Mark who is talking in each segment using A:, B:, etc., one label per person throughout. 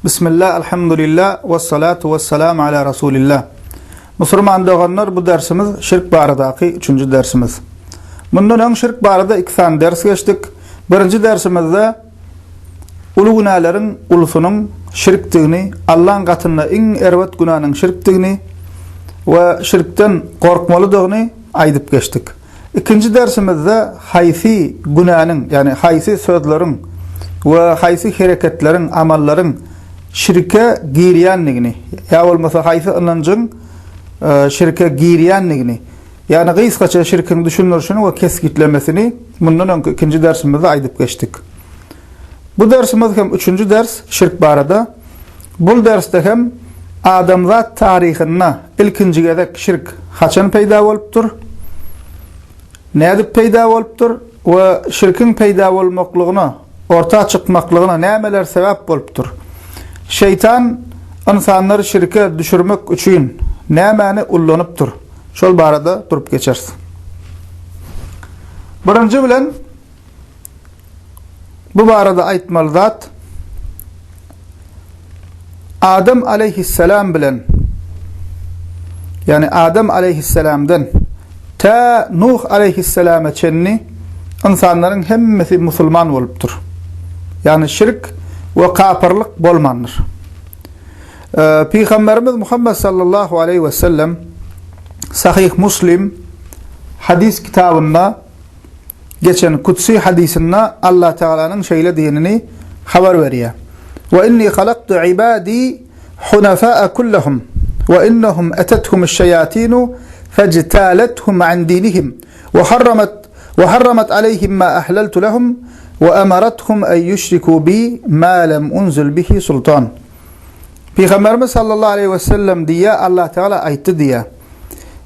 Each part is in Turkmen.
A: Bismillah, elhamdülillah, ve salatu ve selamu ala Resulillah. Müslüman doğanlar, bu dersimiz şirk baradaki 3. dersimiz. Bundan ön şirk barada 2 tane ders geçtik. Birinci dersimizde ulu günahların ulusunun şirktigini, Allah'ın katında en ervet günahının şirktigini ve şirkten korkmalıdığını aydıp geçtik. İkinci dersimizde haysi günahının, yani haysi sözlerin ve haysi hareketlerin, amalların şirke giriyanligini, ya olmasa haysi inancın şirke giriyanligini, yani gıyskaça şirkin düşünülüşünü ve keskitlemesini bundan önce ikinci dersimizde aydıp geçtik. Bu dersimiz hem 3. ders şirk barada. Bu derste hem adamzat tarihine ilkinci gedek şirk haçan peyda oluptur, nädip peyda oluptur ve şirkin peyda olmaklığına, orta çıkmaklığına nämeler sebep oluptur. Şeytan insanları şirke düşürmek üçün nämeni ullanıptur. Şol barada durup geçeriz. Birinci bilen bu barada aytmalı zat Adem aleyhisselam bilen, yani Adem aleyhisselamdan ta Nuh aleyhisselama çenni insanların hemmesi musulman oluptur. Yani şirk ve kafirlik bolmandır. Peygamberimiz Muhammed sallallahu aleyhi ve sellem Sahih Muslim hadis kitabında geçen kutsi hadisinde Allah Teala'nın şöyle diyeni haber veriyor. Ve inni halaktu ibadi hunafa'a kullahum ve innahum atatuhum ash-shayatin fajtalatuhum an dinihim ve harramat alayhim ma ahlaltu lahum ve amaratuhum en yushriku bi ma lam unzil bihi sultan. Peygamberimiz sallallahu aleyhi ve sellem diye Allah Teala aytti diye.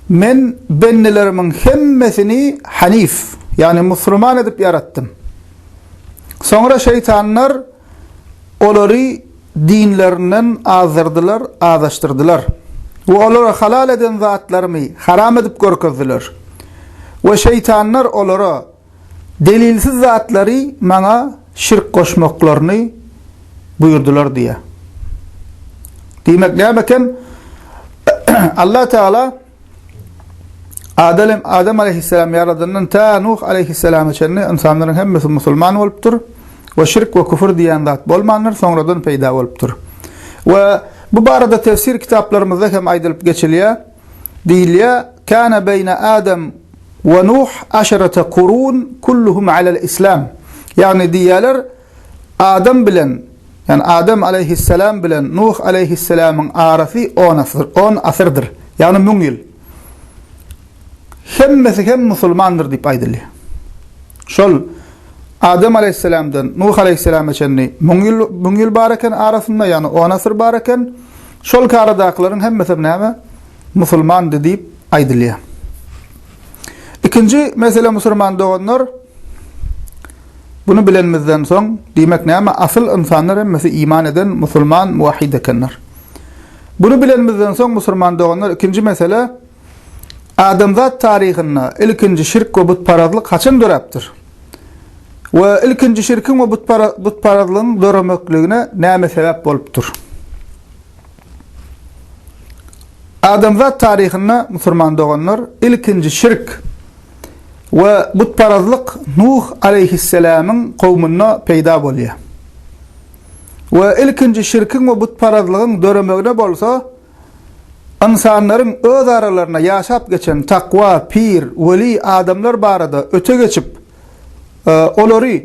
A: Men bennelerimin hemmesini hanif, yani Müslüman edip yarattım. Sonra şeytanlar onları dinlerinden azdırdılar, azlaştırdılar. Ve onlara halal eden zatlarımı haram edip görkezdiler. Ve şeytanlar onlara delilsiz zatları bana şirk koşmaklarını buyurdular diye. Demek ne bakın Allah Teala Adem aleyhisselam yaradığından ta Nuh aleyhisselam için insanların hemmesi musulman oluptur ve şirk ve küfür diyen zat bolmanlar sonradan peyda oluptur. Ve bu barada tefsir kitaplarımızda hem aydılıp geçiliyor. Deyiliyor, kana beyne Adem ve Nuh 10 kurun kulluhum alel İslam. Yani diyorlar Adem bilen, yani Adem aleyhisselam bilen Nuh aleyhisselamın arası 10 asırdır. Yani 1000 yıl. Hemmesi hem musulmandır deyip aydılıyor. Şol Adem aleyhisselamdan Nuh aleyhisselam'a çenni 1000 yıl bareken arasında, yani 10 asır bareken şol karadakların hemmesi näme musulman deyip aydılıyor. İkinci mesele musulman doğanlar, bunu bilenimizden son demek näme asıl insanlar hemmesi iman eden musulman muvahhid ekenler. Bunu bilenimizden son musulman doğanlar ikinci mesele adamzat tarihinde ilkinci şirk ve butparazlık haçın döraptır. Ve ilkinci şirkin ve butparazlığın döremekliğine näme sebep boluptur. Adamzat tarihinde musulman doğanlar ilkinci şirk ve butparazlık Nuh aleyhisselamın kavmine peyda boluyor. Ve ilkinci şirkin ve butparazlığın döremekliğine bolsa insanların öz aralarına yaşap geçen takva, pir, veli adamlar barada öte geçip onları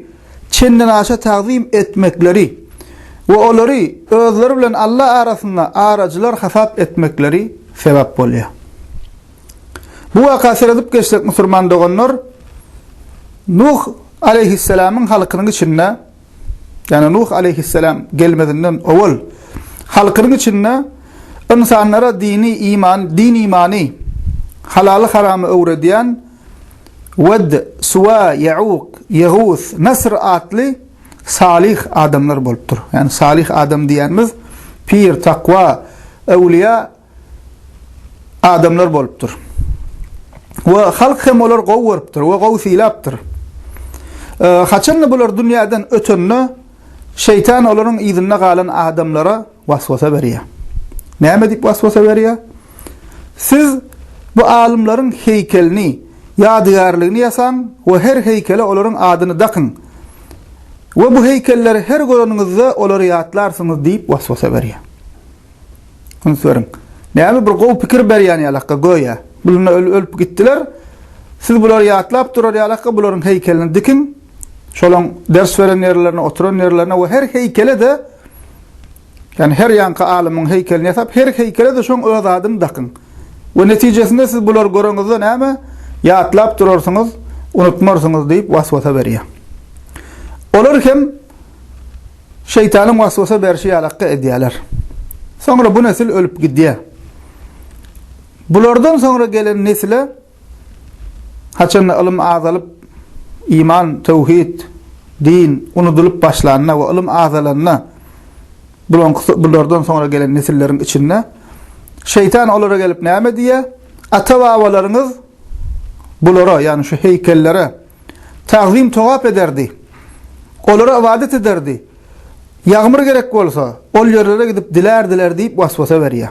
A: çenden aşağı tazim etmekleri ve onları özleri bilen Allah arasında aracılar hasap etmekleri sebep oluyor. Bu vaka seyredip geçtik Müslüman doğanlar, Nuh aleyhisselamın halkının içinde, yani Nuh aleyhisselam gelmediğinden evvel halkının içinde insanlara din imani, halalı haramı öğretiyen Ved, Suva, Ya'uq, Yağuz, Nasr adlı salih adamlar boluptur. Yani salih adam diyenimiz pir, takva, evliya adamlar boluptur. Ve halk hem olar gavuruptur ve gavsilaptır. Haçanlı bular dünyadan ötünü şeytan olaryň ýzyna galan adamlara waswasa berýär. Näme diýip waswasa berýär? Siz bu alimlaryň heykelini, ýadygarlygyny ýasaň we her heykele olaryň adyny dakyn. We bu heykelleri her görüňizde olary ýatlarsynız diýip waswasa berýär. Bunu sorun. Näme bir gowy pikir berýän ýalakka goýa. Bular ölüp gitdiler. Siz bular ýatlap durar ýalakka bularyň heykelini dikin. Şolaň ders beren ýerlerine, oturan ýerlerine we her heykele de yani her ýanky alimyň heykelini ýasap, her heykele de şoň öz adyny dakyn. We netijesinde siz bular görüňizde näme ýatlap durarsyňyz, unutmarsyňyz diýip waswasa berýär. Olar hem şeytanyň waswasa berşi ýalakka edýärler. Soňra bu nesil ölüp gidýär. Bulardan soňra gelen nesile haçan ilim azalyp iman, tevhid, din unutulup başlanna we ilim azalanna bulardan soňra gelen nesillerin içinde şeytan olara gelip näme diýär? Ata-babalaryňyz bulara, yani şu heykellere tazim togap ederdi. Olara ibadet ederdi. Ýagmyr gerek bolsa, ol ýerlere gidip diler diýip waswasa berýär.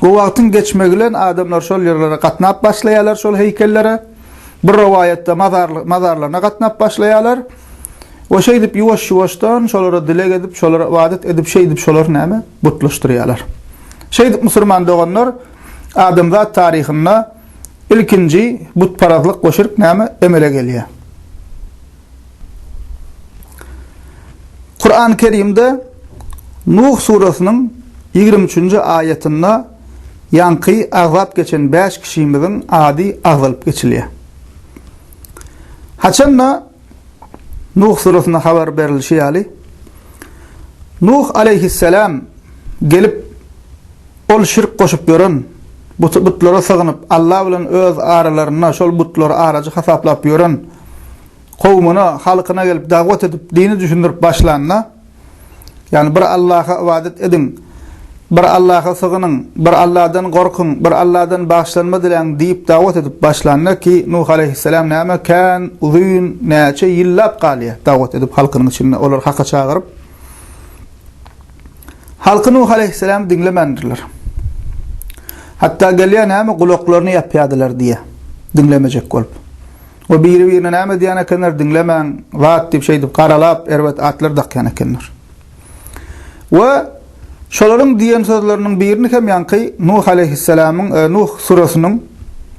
A: O wagtyň geçmegi bilen adamlar şol ýerlere gatnap başlaýarlar, şol heykellere. Bir rivayetde mazarlarına gatnap başlaýarlar. O şey dip ýuwaş-ýuwaşdan şolara dile edip, şolara ibadet edip, şey dip şolar näme? Butlaşdyrýarlar. Şey dip musulman doganlar adamzat taryhynda ilkinji butparazlyk goşuryp näme? Emele gelýär. Kur'an-ı Kerim'de Nuh surasının 23. ayetinde yankı azap geçen 5 kişimizin adi azalıp geçiliyor. Haçanla Nuh surasına haber verilişi yali Nuh aleyhisselam gelip ol şirk koşup görün, butlara sığınıp Allah bilen öz aralarına şol butları aracı hasaplap görün, kowmuna, halkyna gelip dawat edip dini düşündirip başlanna, yani bir Allah'a ibadet edin, bir Allah'a sığının, bir Allah'dan korkun, bir Allah'dan bağışlanma dilen deyip dawat edip başlanna ki Nuh aleyhisselam näme kan uzun näçe ýyllap galýar dawat edip halkynyň içinde olar hakka çağırıp halky Nuh aleyhisselam dinlemendirler. Hatta gelýär näme gulaklaryny ýapýardylar diýe dinlemejek bolup. O biri-birine näme diýen ekenler dinlemäň, wagt diýip şey diýip garalap erwet atlar dakyan ekenler. Ve şolaryň diýen sözleriniň birini hem ýanky Nuh aleyhisselamyň Nuh surasynyň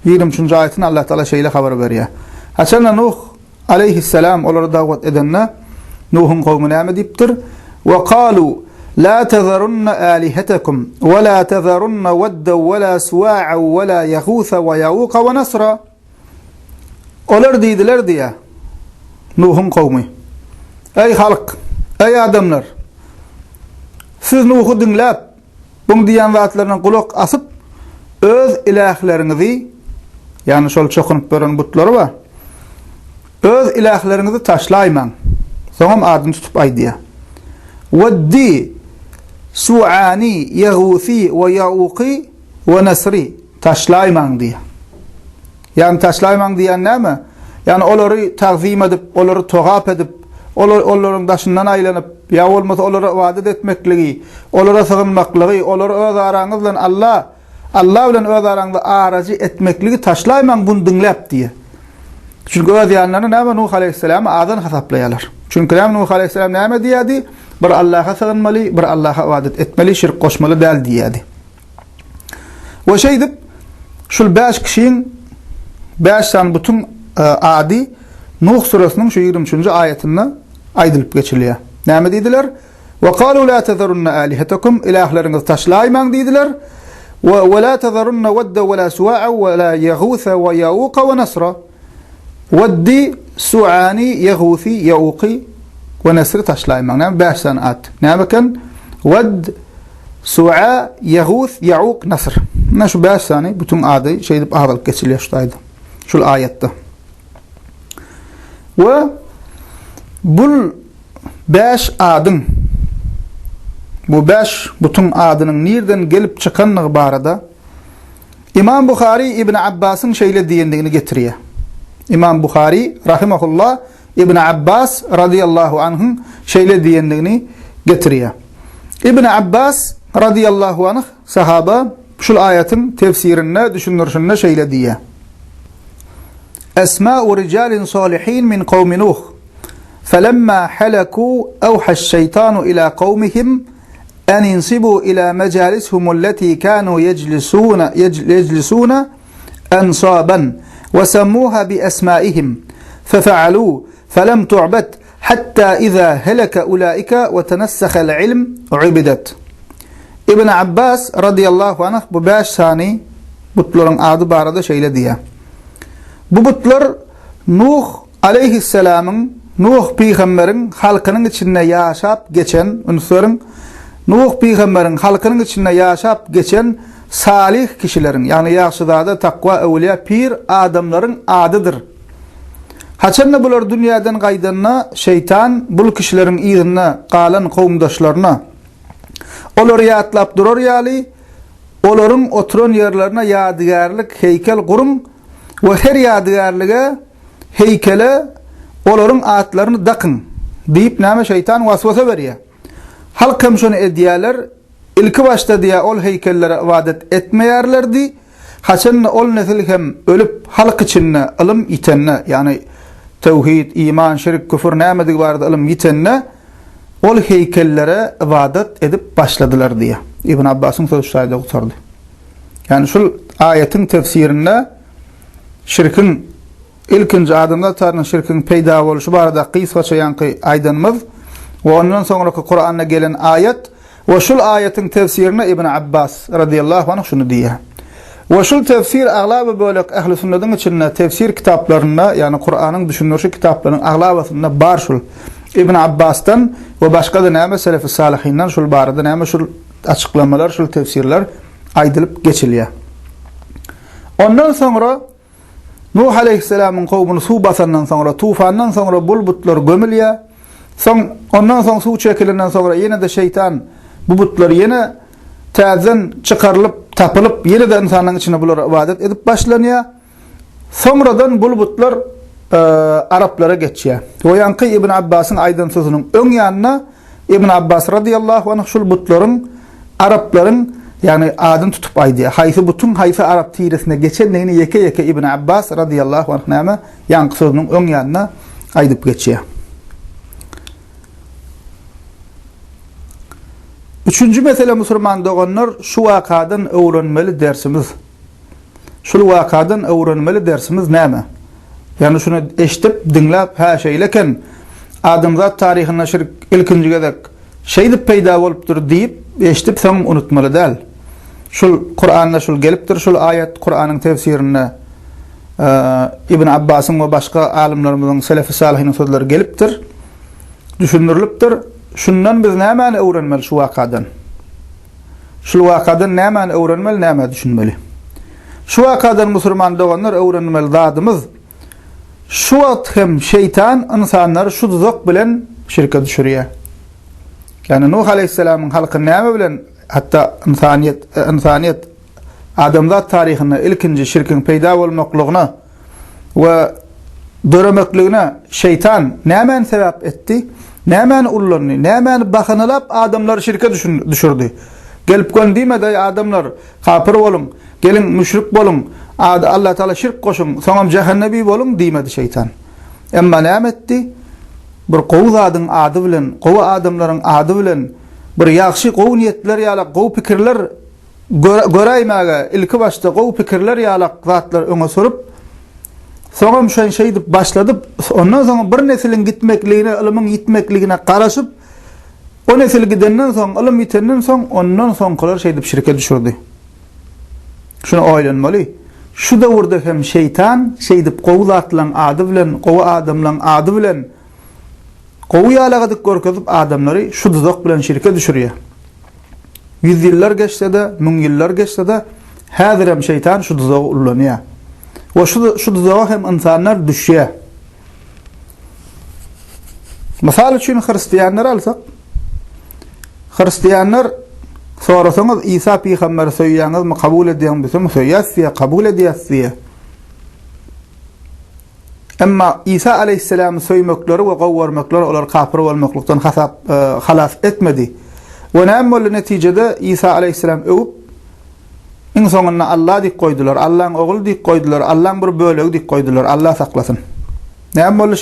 A: 23-nji aýatyny Allah Taala şeýle habar berýär. Haçan Nuh aleyhisselam olara dawat edenne Nuh'un kavmi näme diýipdir? Ve qalu la tazarunna alihatakum ve la tazarunna wadda ve la suwa'a ve la yaghutha ve yauqa ve nasra. Olar diýdiler diýä Nuh'un kavmi. Ey halk, ey adamlar, siz Nuh'u dinläp, buň diýen zatlaryna kulak asyp, öz ilahlarinizi, yani şol çokunup beren butlary bar, öz ilahlarinizi taşlaýman. Soňam adyny tutup aýdýar. Waddi, Su'ani, Yaghuthi ve Yauqi ve Nasri taşlaýman diýär. Yani taşlaýman diýen näme? Yani olary tazim edip, olary togap edip, olaryň daşyndan aýlanyp, ýa bolmasa olara ibadet etmekligi, olara sığınmaklygy, olara öz araňyz bilen Allah bilen öz araňyzda aracı etmekligi taşlaýman bunu dinläp diýär. Çünkü öz ýanlaryny näme Nuh aleyhisselam adan hasaplaýarlar. Çünkü Nuh aleyhisselam näme diýärdi? Bir Allah'a sığınmaly, bir Allah'a ibadet etmeli, şirk koşmaly däl diýärdi. O şey dip şol 5 kişiň 5 san bütün adi Nuh surasynyň şu 23-nji aýatyny aýdylyp geçilýär. Näme diýdiler? Ve qalu la tazarunna alihatakum ilahlaryňyzy taşlaýman diýdiler. Ve la tazarunna wadda ve la suwa'a ve la yaghutha ve yauqa ve nasra. Waddi, Su'ani, Yaghuthi, Yauqi ve Nasr taşlaýman. Näme 5 san at. Näme kan? Wadd, Su'a, Yaghuth, Yauq, Nasr. Näşu 5 sany bütün ady şeýdip aýdylyp geçilýär şu aýda. Şol aýatda. Ve bul 5 adyň bu 5 bütün adynyň nerden gelip çykanlygy barada İmam Buhari İbn Abbasyň şeýle diýendigini getirýär. İmam Buhari rahimahullah İbn Abbas radıyallahu anh'ın şeýle diýendigini getiriyor. İbn Abbas radıyallahu anh sahaba şul ayetin tefsirine düşünürşünde şeýle diýär. Esma'u ricalin salihin min kavmi Nuh. فَلَمَّا حَلَكُوا أَوْحَى الشَّيْطَانُ إِلَى قَوْمِهِمْ أَنْ ينصبوا إِلَى مَجَالِسِهِمُ الَّتِي كَانُوا يَجْلِسُونَ أَنْصَابًا وَسَمُّوهَا بِأَسْمَائِهِمْ فَفَعَلُوا فَلَمْ تُعْبَدْ حَتَّى إِذَا هَلَكَ أُولَٰئِكَ وَتَنَسَّخَ الْعِلْمُ عُبِدَتْ. İbn Abbas radıyallahu anh bu 5 sani butların adı barada şeýle diýär. Bu butlar Nuh aleyhisselamın Nuh peygamberin halkynyň içinde ýaşap geçen ünsürün Nuh peygamberin halkynyň içinde ýaşap geçen salih kişilerin ýani ýaşyda takwa awliya pir adamlaryň adydyr. Haçanna bular dünýäden gaýdanna şeytan bul kişilerin ýygyna galan kowmdaşlaryna olar ýatlap durar ýaly olaryň oturan ýerlerine ýadygarlyk heýkel gurun we her ýadygarlyga heykele olaryň atlaryny dakyn diýip näme şeytan waswasa berýär. Halk hem şonu edýärler, ilki başda diýär ol heykellere ibadet etmeýärlerdi. Haçan ol nesil hem ölüp halk içinde ilm ýitenne, ýani tevhid, iman, şirk, küfür näme dig barada ilm ýitenne ol heykellere ibadet edip başladylar diýär. İbn Abbas'ın sözleri gotardy. Yani şul ayetin tefsirinde şirkin ilkinci adamlar tarihinin şirkin peyda boluşu barada qysgaça ýanky aýdanmaz we ondan soňraky Kur'an'a gelen ayet we şul ayetin tefsirine İbn Abbas radıyallahu anh şunu diýär. We şul tefsir aglaby bölek ähli sünnetin içinde tefsir kitaplarynda ýani Kur'anyň düşünürşi kitaplarynyň aglabasynda bar şul İbn Abbas'tan we başga da näme selef-i salihinden şul barada näme şul açıklamalar şul tefsirler aýdylyp geçilýär. Ondan soňra Nuh aleyhisselamın kavmini su basandan sonra, tufandan sonra bul butlar gömülýär. Ondan soň su çekilenden sonra ýene de şeytan bu butlar ýene täzen çykarylyp, tapylyp, ýene de insanyň içine bular ibadet edip başlanýar. Sonradan bul butlar Araplara geçýär. O ýanky İbn Abbas'ın aýdan sözüniň öň ýanyna İbn Abbas radıyallahu anh şul butlaryň Araplaryň yani adını tutup aýdýar. Haýsy butun haýsy Arap tiresine geçendigini ýeke-ýeke İbn Abbas radıyallahu anh näme ýanky sözüniň öň ýanyna aýdyp geçýär. Üçüncü mesele musulman doganlar şu wakadan öwrenmeli dersimiz. Şul wakadan öwrenmeli dersimiz näme? Yani şunu eşitip dinläp ha şeýleken adamzat taryhyna şirk ilkinji gezek şeýdip peýda bolupdyr diýip eşitip soň unutmaly däl. Şul Kur'an'da şul gelipdir, şul ayet Kur'an'ın tefsirine İbn Abbas'ın we başga alimlerimizin selef-i salihinin sözleri gelipdir, düşünürilipdir. Şundan biz näme öwrenmeli şu wakadan? Şul wakadan näme öwrenmeli, näme düşünmeli? Şu wakadan musulman doganlar öwrenmeli zadymyz şu wagt hem şeytan insanlar şu tuzak bilen şirke düşürýär. Yani Nuh aleyhisselamın halkyny näme bilen hatta insaniyet adamzat taryhyna ilkinji şirkin peýda bolmaklygyna we döremekligine şeytan näme sebäp etdi? Näme ullandy? Näme bahanalap adamlar şirke düşürdi? Gelip göndimede adamlar kafir bolun, gelin müşrik bolun, Allah Teala şirk koşun, soňam cehennebi bolun diýmedi şeytan. Emma näme etdi? Bir gowy zadyň ady bilen, gowy adamlaryň ady bilen bir ýaxşy gowy niýetler ýaly gowy pikirler göräýmäge ilki başda gowy pikirler ýaly zatlar öňe surup soňam şeň şeýdi başladyp ondan soň bir neslin gitmekligine, ilmiň ýitmekligine garaşyp o nesil gidenden soň, ilim ýitenden soň ondan soňkylar şeýdip şirke düşürdi. Şunu oýlanmaly. Şu döwürde hem şeytan şeýdip gowy zatlaryň ady bilen, gowy adamlaryň ady bilen gowy ýalagydyk görkezip adamlary şu tuzak bilen şirke düşürýär. 100 ýyllar geçse de, 1000 ýyllar geçse de häzir hem şeytan şu tuzağa ullanýar. Ve şu tuzağa hem insanlar düşýär. Misal üçin Hristiýanlar alsak, Hristiýanlar sorasaňyz İsa peýgamber söýýäňizmi kabul edýän bolsa söýýäsmi, kabul edýäsmi? Emma İsa aleyhisselam'ı söýmekleri we gowwarmaklar olar kafir bolmaklykdan halas etmedi. Ve näme netijede İsa aleyhisselam öwüp iň soňuna Allah diýip goýdular, Allah'ın oğlu diýip goýdular, Allah'ın bir bölegi diýip goýdular. Allah saklasın. Näme bolu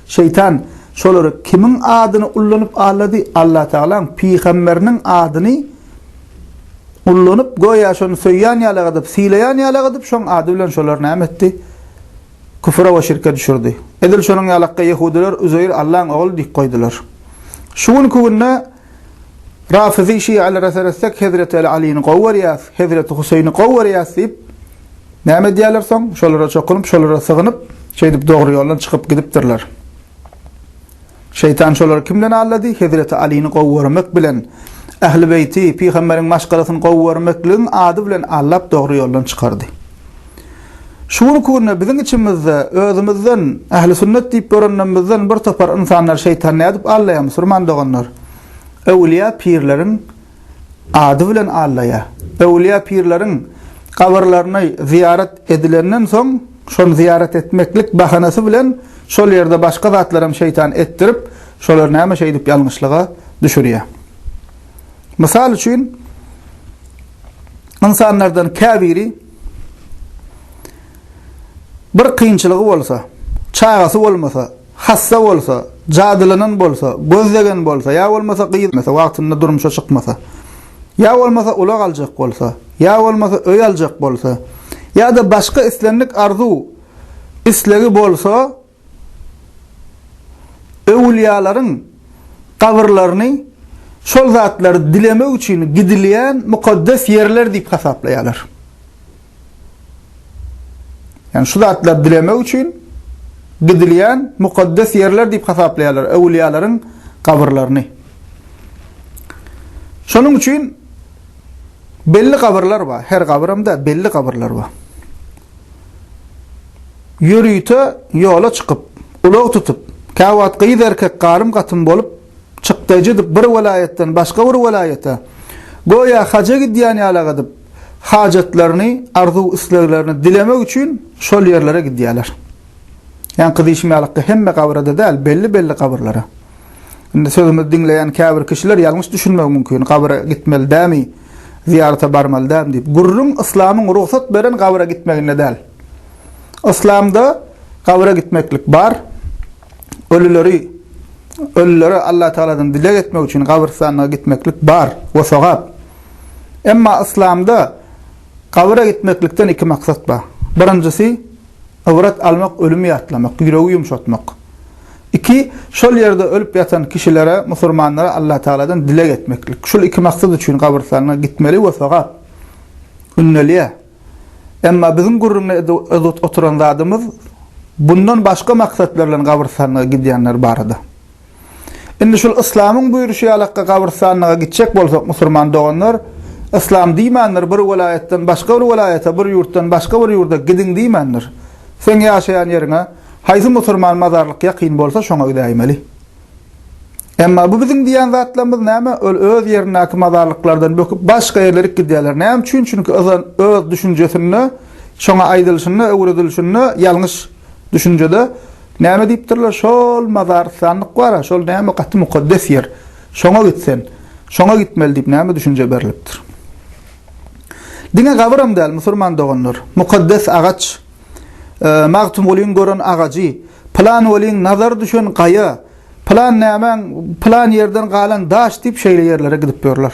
A: şeytan şolary kimin adyny ullanyp alady? Allah Taala'nın peýgamberiniň adyny ullanyp goýa şonu söýýän ýaly gadyp, sileýän ýaly gadyp şoň ady bilen şolar näme etdi? Küfre we şirke düşürdi. Edil şonuň ýalakka Yahudiler Uzeyr Allah'ın oğlu diýip goýdular. Şuň kubunna Rafizi Şia'lar arasynda Hazreti Ali'ni gowwarýas, Hazreti Husaýny gowwarýas diýip näme diýerler soň? Şolara çokunup, şolara sığynyp, şeýdip dogry ýoldan çykyp gidipdirler. Şeytan şolar kimden alady? Hazreti Ali'ni gowwarmak bilen, Ähli beýti, peýgamberiň maşgalasyny gowwarmaklygyň ady bilen allap dogry ýoldan çykardy. Şunu kurna bizim içimizde özümizden ähli sünnet diýip görenimizden bir topar insanlar şeytan nädip Allah'a Müslüman doganlar. Ewliya pirlerin ady bilen Allah'a. Ewliya pirlerin kabarlaryny ziyaret edilenden soň şonu ziyaret etmeklik bahanasy bilen şol ýerde başga zatlarym şeytan ettirip şolar näme şey diýip ýalňyşlyga düşürýär. Misal üçin insanlardan käbiri bir kıyınçılığı bolsa, çağası bolmasa, hassa bolsa, jadylanan bolsa, gözlegen bolsa, ya bolmasa kıyılmasa, wagtynda durmuşa çykmasa, ya bolmasa ulak aljak bolsa, ya bolmasa öý aljak bolsa, ya da başka islenlik arzu islegi bolsa, ewliýalaryň kabirlaryny şol zatlary dilemek üçin gidilýän mukaddes ýerler diýip hasaplaýarlar. Yani şu zatlar dilemek üçin gidilýän mukaddes ýerler diýip hasaplaýarlar ewliýalaryň kabirlaryny. Şonuň üçin belli kabirler bar. Her kabirymda belli kabirler bar. Ýürüýte ýola çykyp, ulak tutup, kawat gyýdy erkek garym gatym bolup çykdyjy bir welaýetden başga bir welaýete goýa haja gidýän ýaly gadyp hajatlaryny, arzu isleglerini dilemek üçin şol ýerlere gidýärler. Yani kıdışmayalıkta hemme kabrada değil, belli kabrlara. Şimdi sözümü dinleyen kabir kişiler yanlış düşünmek mümkün. Kabra gitmeli değil mi? Ziyarete barmalı değil mi? Deyip. Gurrun İslam'ın ruhsat veren kabra gitmekine değil. İslam'da kabra gitmeklik var. Ölüleri Allah Teala'dan dile etmek için kabristanlığa gitmeklik var. Ve sogab. Ama İslam'da kabra gitmeklikten iki maksat var. Birincisi avrat almak, ölümü yatlamak, yüreği yumşatmak. İki, şol yerde ölüp yatan kişilere, musulmanlara Allah Teala'dan dile etmeklik. Şol iki maksat için kabristanlığa gitmeli ve sogab. Ünneliye. Ama bizim gurrunda oturan zadımız bundan başka maksatlarla kabristanlığa gidiyenler barada. Şimdi şol İslam'ın buyuruşu alakka kabristanlığa gidecek bolsak musulman doğanlar, İslam diýmänler bir welaýetden başga bir welaýete, bir ýurtdan başga bir ýurda gidin diýmänler. Sen ýaşaýan ýeriňe haýsy musulman mazarlyk ýakyn bolsa şoňa gideýmeli. Emma bu biziň diýen zatlarymyz näme? Öz ýerindäki mazarlyklardan böküp başga ýerlere gidýärler. Näme üçin? Çünki öz düşünjesini şoňa aýdylşyny, öwredilşyny ýalňyş düşünjede näme diýipdirler? Şol mazar sanlyk bar, şol näme gaty mukaddes ýer. Şoňa gitsen, şoňa gitmeli diýip näme düşünje berilipdir. Dine gavram del musulman doğanlar. Mukaddes ağaç, mağtum olin gören ağacı, plan olin nazar düşen kaya, plan nämen, plan yerden galan daş tip şeyle yerlere gidip görürler.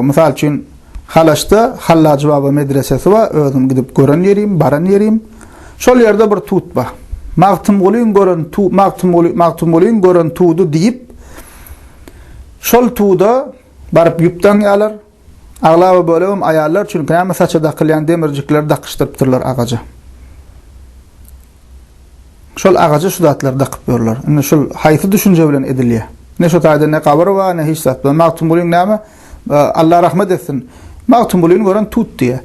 A: Misal için Halaş'ta Hallacı Baba medresesi var, özüm gidip gören yerim, baran yerim. Şol yerde bir tut var. Mağtum olin gören tuğdu deyip, şol tuğda barıp yuptan yalar, ağlaba bölüm ayarlar çünkü näme saça dakylyan demirjikler dakıştırıptırlar ağaca. Şol ağaca şu zatlar dakıp görürler. Indi şol haýsy düşünje bilen edilýär. Ne şu taýda ne kabr we ne hiç zat. Maqtum bolýan näme? Allah rahmet etsin. Maqtum bolýan gören tut diýe.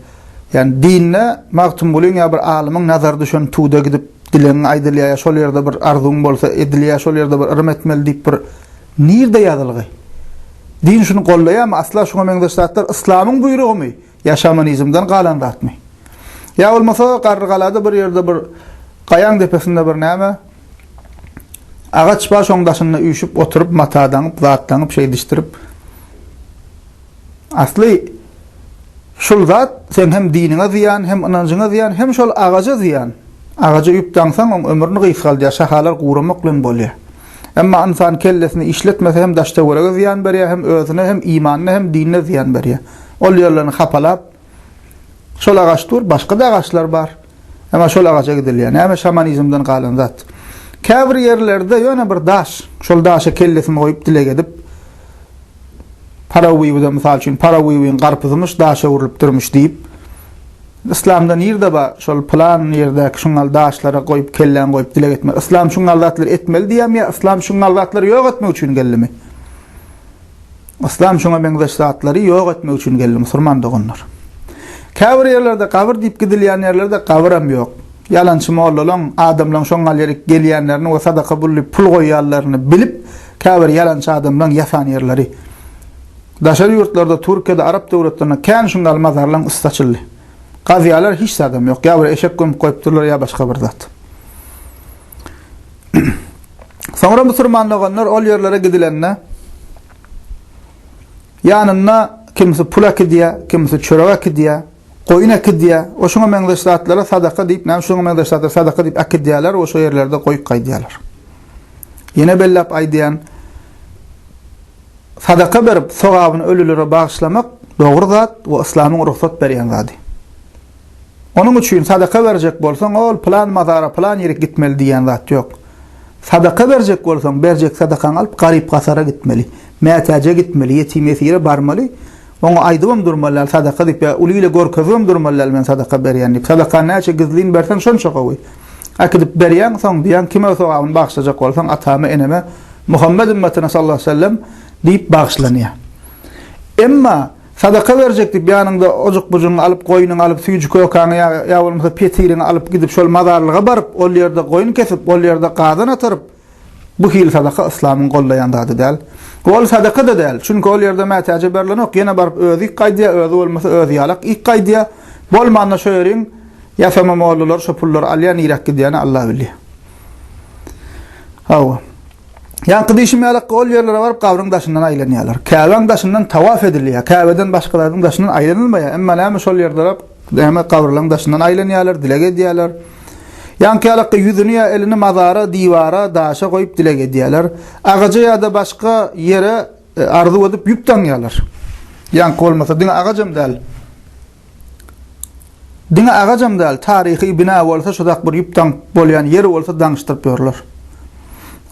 A: Yani dinne maqtum bolýan ýa bir alymyň nazar düşen tuda gidip dilen aýdylýar, şol ýerde bir arzuň bolsa edilýär, şol ýerde bir irmetmeli diýip bir nirde ýazylgy. Din şunu gollaýar, asla şoňa meňdeşler İslamyň buyrugymy, ýaşamanizmden galan zatmy. Ya olmasa qargalada bir yerde bir qayan tepesinde bir näme agaç baş oňdaşyna üýşüp oturup matadanyp zatlanyp şey diştirip asly şol zat sen hem dinine ziýan hem anancyna ziýan hem şol agaja ziýan. Agaja üýpdaňsaň oň ömrüni gysgaldy, şahalar guramak bilen bolýar. Emma insan kellesini işletmese hem daştawaraga ziýan berýär, hem özüne hem imanyna hem dinine ziýan berýär. Ol ýerlerini hapalap şol agaçdyr, başga da agaçlar bar. Emma şol agaça gidilýär. Näme şamanizmden galan zat. Käbir yerlerde ýöne bir daş, şol daşa kellesini goýup dilek edip Parawiýda mysal üçin Parawiýiň garpyzymyş daşa urulyp durmuş diýip İslamda nirde ba şol plan nirde şungal daşlara goýup kellen goýup dilek etme. İslam şungal zatlar etmeli diýem ya İslam şungal zatları ýok etmek üçin geldi. İslam şuna benzer zatları ýok etmek üçin geldi musulman dogonlar. Käbir yerlerde kabir diýip gidilýän yerlerde kabiram ýok. Yalançy mollalar adamlaryň şongal ýere gelýänlerini we sadaka bulup pul goýýanlaryny bilip käbir yalançy adamlaryň ýasan yerleri. Daşary ýurtlarda Türkiýede Arap döwletlerine kän şungal mazarlaryň ustaçyldy. Gaziyalar hiç adam yok. Ya bir eşek gömüp koyupturlar ya başka bir zat. Sonra musulmanlar ol yerlere gidilenne yanına kimisi pula kidiya, kimisi çörava kidiya, koyuna kidiya, o şuna mendeşlatlara sadaka deyip, nem şuna mendeşlatlara sadaka deyip akidiyalar, o şu yerlerde koyup kaydiyalar. Yine bellap aydiyan sadaka berip sogabını ölülere bağışlamak doğru zat ve İslam'ın ruhsat berýän zady. Onun üçin sadaka berjek bolsaň, ol plan mazara, plan ýere gitmeli diýen zat ýok. Sadaka berjek bolsaň, berjek sadakaň alyp garyp gasara gitmeli, mätäje gitmeli, ýetim ýetire barmaly. Oňa aýdywam durmaly, sadaka diýip, ulyla gorkezem durmaly, men sadaka berýän diýip. Sadaka näçe gizlin bersen şonça gowy. Akydip berýän soň diýen kime soňabyny bagşlajak bolsaň, atama eneme Muhammed ümmetine sallallahu aleyhi ve sellem diýip bagşlanýar. Emma sadaka verecek diýip ýanynda ojuk bujuny alyp goýunyny alyp süýjü kökany ýa bolmasa petirini alyp gidip şol mazarlyga baryp ol ýerde goýun kesip ol ýerde gadan atyryp bu hil sadaka İslamyň gollaýandagy däl. Ol sadaka da däl. Çünki ol ýerde mätäje berilenok ýene baryp özi gaýdya, özi bolmasa özi ýalak gaýdya bolmanda şo ýeriň ýasama mollalar şo pullar alýan ýerak gidýäni Allah bilýär. Hawa Yankı dişim yalak ol yerlere varıp kabryň daşyndan aýlanýarlar. Käbeň daşyndan tawaf edilýär. Käbeden başgalardyň daşyndan aýlanylmaýar. Emma näme şol ýerde näme kabryň daşyndan aýlanýarlar, dilek edýärler. Yankı yalak ýüzüni ýa elini mazara, diwara, daşa goýup dilek edýärler. Agaja ýa-da başga ýere arzu edip ýupdanýarlar. Yankı bolmasa diňe agajam däl. Diňe agajam däl. Taryhy bina bolsa şodak bir ýupdan bolýan ýeri bolsa daňyşdyryp ýörler.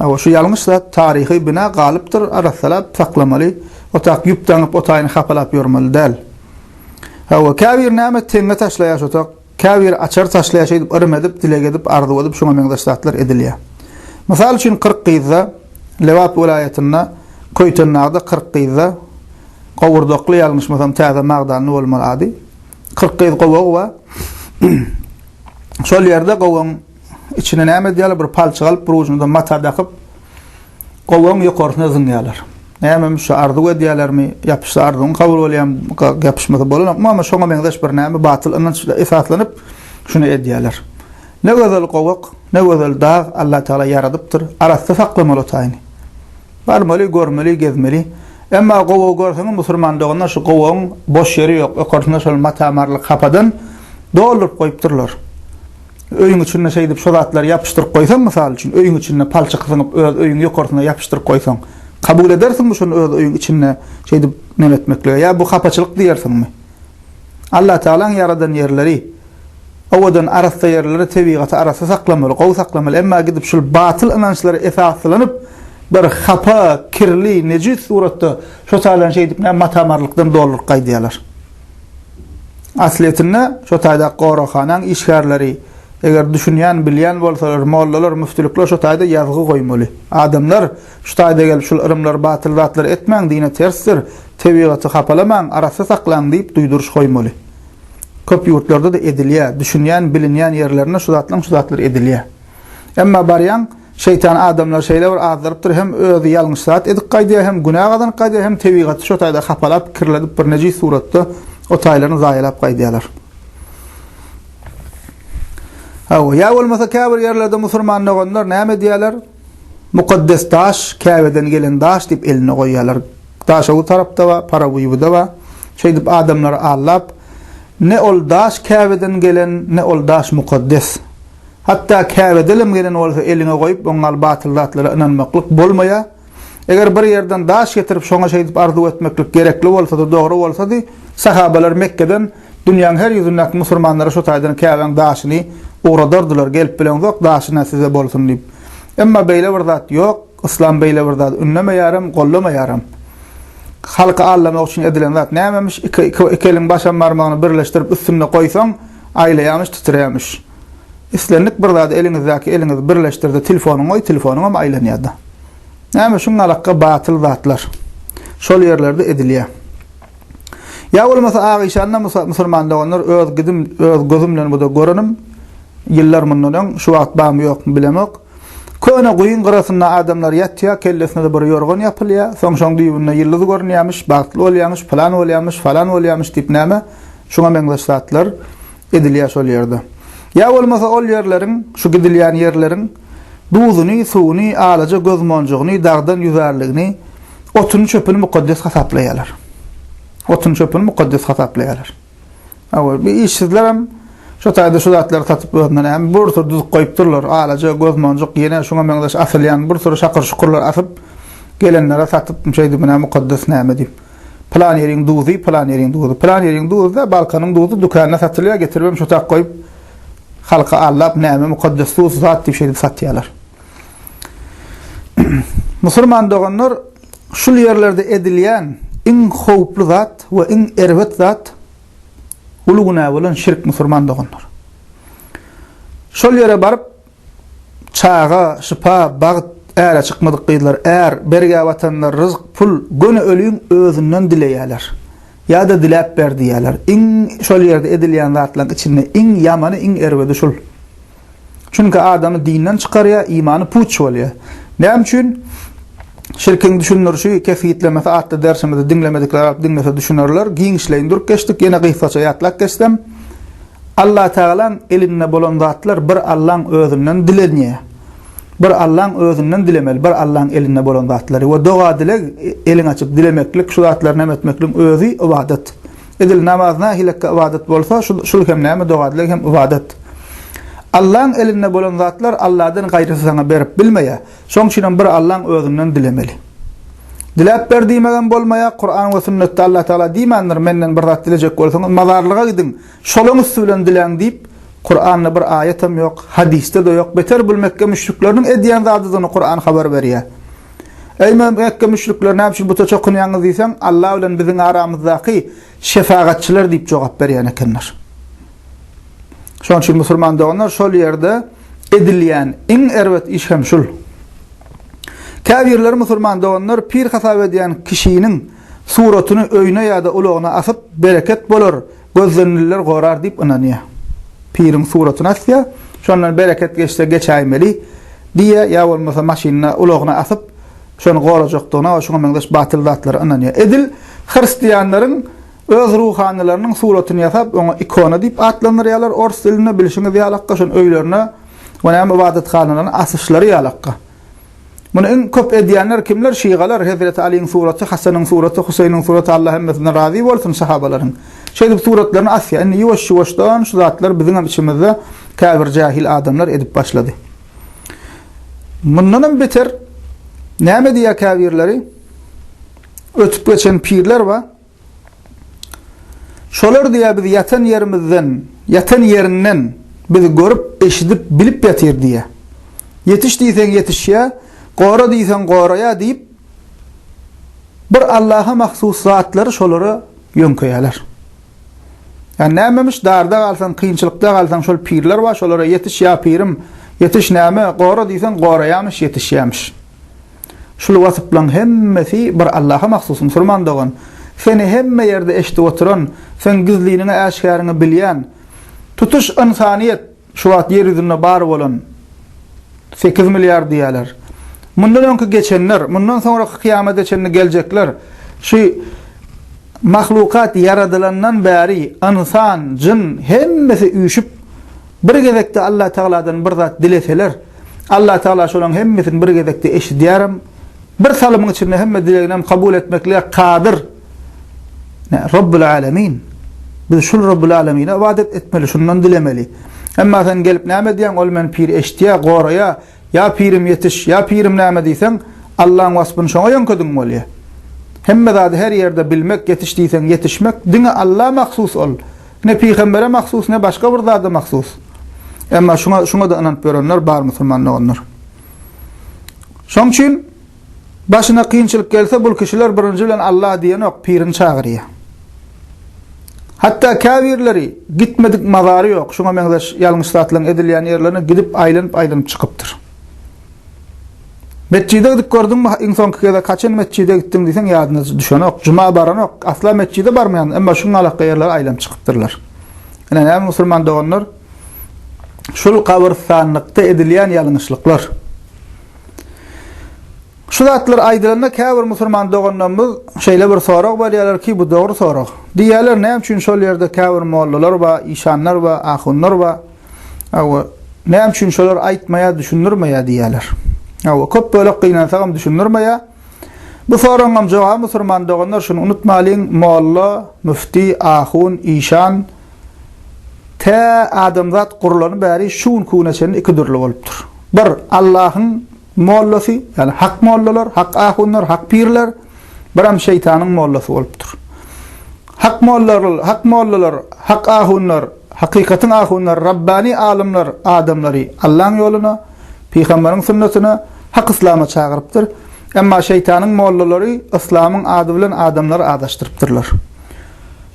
A: Ama şu yalnızsa tarihi bina galıptır, arasalap saklamalı, o tak yuptanıp otayını hapalap yormalı del. Ama kavir näme tenge taşlayaş otak, kavir açar taşlayaş edip, ırım edip, dilek edip, arzu edip, şuna mendeşlatlar edilýär. Misal için 40 qyzda, Lewap vilayetinde, Koytannagda 40 qyzda, gowurdokly ýalňyş masam täze magdanly bolmaly ady. 40 qyz gowag we şol ýerde gowaň içine näme diýerler bir palçyk alyp bir ucundan mata dakyp gowaň ýokaryna zynýarlar. Näme şu arzu edýärlermi, ýapyşdy arzuň kabul bolýan, ýapyşmasa bolan, amma şoňa meňdeş bir näme batyl ynançla esaslanyp şunu edýärler. Ne gözel gowak, ne gözel dağ Allah Taala yaradypdyr, arasda saklamaly taýyny. Barmaly, görmeli, gezmeli. Emma gowaw görseň musulman dogana şu gowaň boş ýeri ýok, ýokaryna şol matamarlyk hapadan doldurup goýupdyrlar. Öýüň içine şey edip şolatlar yapıştırıp koysan misal için öýüň içine palçyk syňyp öýüň ýokaryna yapıştırıp koysan kabul edersiňmi şonu öýüň içine şey edip nemetmekle ya bu hapaçylyk diýersiňmi? Allah Taala yaradan yerleri awadan arasda yerleri tebigaty arasda saklamaly, gowy saklamaly. Emma gidip şol batyl inançlary esaslanyp bir hapa, kirli, nejis suratda şo taýlan şey edip matamarlykdan doldurup gaýdýarlar. Asliýetinde şo taýda goraxanaň işgärleri eger düşünýän, bilýän bolsalar, mollalar, müftülükler şu taýda ýazgy goýmaly. Adamlar şu taýda gelip şol ırımlar, batyl zatlar etmäň, dine tersdir, tebigaty hapalamaň, arasda saklaň diýip duýduruş goýmaly. Köp ýurtlarda da edilýär, düşünýän, bilinýän ýerlerine şu zatlar edilýär. Emma barýan şeytan adamlar şeýle bir azdyrypdyr, hem özi ýalňyş zat edip gaýdýar, hem günahdan gaýdýar, hem tebigaty şu taýda hapalap, kirledip bir nejis suratda o taýlaryny zaýalap gaýdýarlar. Ya bolmasa käbir yerlerde musulman olanlar näme diýerler? Mukaddes taş, Käbeden gelen taş dip eline goýýarlar. Taş o tarapda we para buýuda we şey dip adamlar allap ne ol taş Käbeden gelen, ne ol taş mukaddes. Hatta Käbedelim gelen bolsa eline goýup oňal batyl zatlary inanmaklyk bolmaýa. Eger bir yerden taş getirip şoňa şey dip arzu etmeklik gerekli bolsa-da, dogry bolsa-da, sahabalar Mekke'den dünýäniň her ýerindäki musulmanlara şu taýdan Käbeň daşyny uğradardylar, gelip bilen zok daşyna size bolsun diýip. Emma beýle bir zat ýok, İslam beýle bir zat ünlemeýärem, gollamaýarem. Halka allamak üçin edilen zat nämemiş? Iki elin başan barmagyny birleşdirip üstüne goýsaň, aýlaýarmyş, titrärmiş. İslenlik bir zat eliňizdäki eliňizi birleşdirdi, telefonuň goý, telefonuňam aýlanýardy. Näme şuň alakka batyl zatlar. Şol ýerlerde edilýär. Ya bolmasa Aýşanyň musulmanlygyny öz gözüm bilen bu da görenim. Yıllar mundan şu wagt bam ýok bilemek. Köne goýun gyrasynda adamlar ýatýar, kellesine de bir ýorgan ýapylýar. Soň diýibine ýyldız görnýärmiş, bagtly bolýarmış, falan bolýarmış, falan bolýarmış diýip näme? Şuňa meňzeşatlar edilýär şol ýerde. Ya bolmasa ol ýerleriň, şu gidilýän ýerleriň duzuny, suwuny, alaja gözmonjugyny, dagdan ýüzerligini, otuny çöpüni mukaddes hasaplaýarlar. Otuny çöpüni mukaddes hasaplaýarlar. Awal bir işsizlerim şu taýda şu zatlary satyp öňüne hem bir tur düzüp goýup durlar. Alaja gözmonjuk ýene şoňa meňzeş asylýan bir tur şakır şukurlar asyp gelenlere satyp şeýdi bilen mukaddes näme diýip. Plan ýeriň duzy, plan ýeriň duzy. Plan ýeriň duzy da balkanyň duzy dükanyna satylýar, getiribem şu tak goýup halka allap näme mukaddes duzy zat diýip şeýdi satýarlar. Musulman doganlar şu ýerlerde edilýän iň howply zat we iň erwet zat uluguna bolan şirk musulman doganlar. Şol ýere baryp çağa, şypa, bagyt ära çykmadyk gyýdylar. Berge watanlar rızk, pul, göne ölüň özünden dileýärler. Ya da diläp berdiýärler. Iň şol ýerde edilýän zatlaryň içinde iň ýamany, iň erwedi şol. Çünki adamy dinden çykarýar, imany puç bolýar. Näme üçin? Şirkin düşünürşi kefiyetlemesi atlı dersimizde dinlemedikler dinlese düşünürler. Giňişleýin dur geçdik, ýene gysgaça ýatlak geçdim. Allah Taala eline bolan zatlar bir Allah'ın özünden dilenýär. Bir Allah'ın özünden dilemeli, bir Allah'ın eline bolan zatlary we doga dile elin açyp dilemeklik, şu zatlaryny nämetmeklik özü ibadet. Edil namazna hilek ibadet bolsa, şul hem näme doga dile hem ibadet. Allah'ın eline bolan zatlar Allah'dan gayrysy sana berip bilmeýär. Şoň üçin bir Allah'ın özünden dilemeli. Dilep berdiýmegen bolmaýa, Kur'an we sünnetde Allah Taala diýmendir, menden bir zat dilejek bolsaňyz mazarlyga gidin. Şolaň üstü bilen dilen diýip Kur'an'da bir ayetem ýok, hadiste de ýok. Beter bu Mekke müşrikleriniň edýän zadyny Kur'an habar berýär. Eýme Mekke müşrikler näme üçin bu ta çokunýaňyz diýsem, Allah bilen biziň aramyzdaky şefaatçiler diýip jogap berýän ekenler. Şoň üçin musulman doganlar şol ýerde edilýän iň erwet iş hem şul. Käbirler musulman doganlar pir hasap edýän kişiniň suratyny öýüne ýa-da ulagyna asyp bereket bolar, gözlenler gorar diýip inanýar. Pirin suratyny asýar, şondan bereket geçse geçäýmeli diýe ýa bolmasa maşyna ulagyna asyp şonu gorajakdygyna we şoňa meňzeş batyl zatlary inanýar. Edil hristiýanlaryň öz ruhanylarynyň suratyny ýasap oňa ikona diýip atlanyrýarlar. Ors dilini bilişiňiz ýalakka şon öýlerine we näme ibadethanalaryny asyşlary ýalakka. Bunu en köp edýänler kimler? Şiğalar, Hazreti Ali'nin suraty, Hasanyň suraty, Husaýnyň suraty, Allah hemmesinden razy bolsun sahabalaryň. Şeýle suratlaryny asýar. Indi ýuwaş-ýuwaşdan şu zatlar biziň içimizde käbir jahil adamlar edip başlady. Mundan beter näme diýär käbirleri? Ötüp geçen pirler we şolar diýär biz ýatan ýerimizden, ýatan ýerinden bizi görüp, eşidip, bilip ýatyr diýär. Yetiş diýsen yetişýär, gora diýsen goraya diýip bir Allah'a mahsus zatlary şolary ýönkeýärler. Yani nämemiş darda galsan, kynçylykda galsan şol pirler var, şolara yetiş ya pirim, yetiş näme, gora diýsen goraýamyş, yetişýämiş. Şol wasyplan hemmesi bir Allah'a mahsus musulman dogan. Seni hemme ýerde eşitip oturan, sen gizliliğini, aşkaryny bilýän, tutuş insaniýet şu wagt ýer ýüzünde bar bolan 8 milyar diýerler. Mundan öňkü geçenler, mundan sonra kıyamet geçenler geljekler. Şu mahlukat yaradylandan bäri insan, jin hemmesi üýşüp bir gezekde Allah Taala'dan bir zat dileseler, Allah Taala şolan hemmesini bir gezekde eşitdiýärim. Bir salymyň içinde hemme dileginem kabul etmekle kadir. Rabbul Alamin. Biz şol Rabbul Alamin'e ibadet etmeli, şundan dilemeli. Emma sen gelip näme diýen, ol men pir eşdiýä, goraýa, ya pirim yetiş, ya pirim näme diýsen, Allah'ın vasfını şoňa ýönkedin bolýar. Hemme zady her ýerde bilmek, yetiş diýsen yetişmek, diňe Allah mahsus ol. Ne peýgambere mahsus, ne başga bir zada mahsus. Emma şuňa da inanıp görenler bar musulmanlar. Şoň üçin başyna kynçylyk gelse bul kişiler birinji bilen Allah diýen ok, pirini çagyrýar. Hatta kafirleri gitmedik mazary ýok. Şuňa meňzeş ýalňyş satlyň edilýän ýerlerine gidip aýlanyp çykypdyr. Mescide gidip gördüm insan kıyada kaçın mescide gittim desen ýadyna düşenok. Cuma baranok. Asla mescide barmayan. Emma şunun alaka yerler aýlam çykypdyrlar. Yani hem musulman doganlar şul kabirstanlykda edilýän ýalňyşlyklar. Şu zatlar aýdylanda käbir musulman doganlarymyz şeýle bir sorak berýärler ki bu dogry sorak. Diýerler näme üçin şol ýerde käbir mollalar we işanlar we ahunlar we näme üçin şolar aýtmaýa, düşündirmeýä diýerler. Köp böyle kıynansagam düşünürmeýä. Bu soraňam jogaby musulman doganlar şunu unutmalyň, molla, müfti, ahun, işan te adamzat gurulany bäri şuň kunaçyny iki dürli bolupdyr. Bir Allahyň mollasy, yani hak mollalar, hak ahunlar, hak pirler, biram şeytanyň mollasy bolupdyr. Hak mollalar, hak ahunlar, hakikatin ahunlar, rabbani alimler, adamlary Allah'ın ýoluna, peýgamberiň sünnetina, hak İslam'a çağırıptır. Emma şeytanın mollalary İslam'ın adı bilen adamları adaştırıptırlar.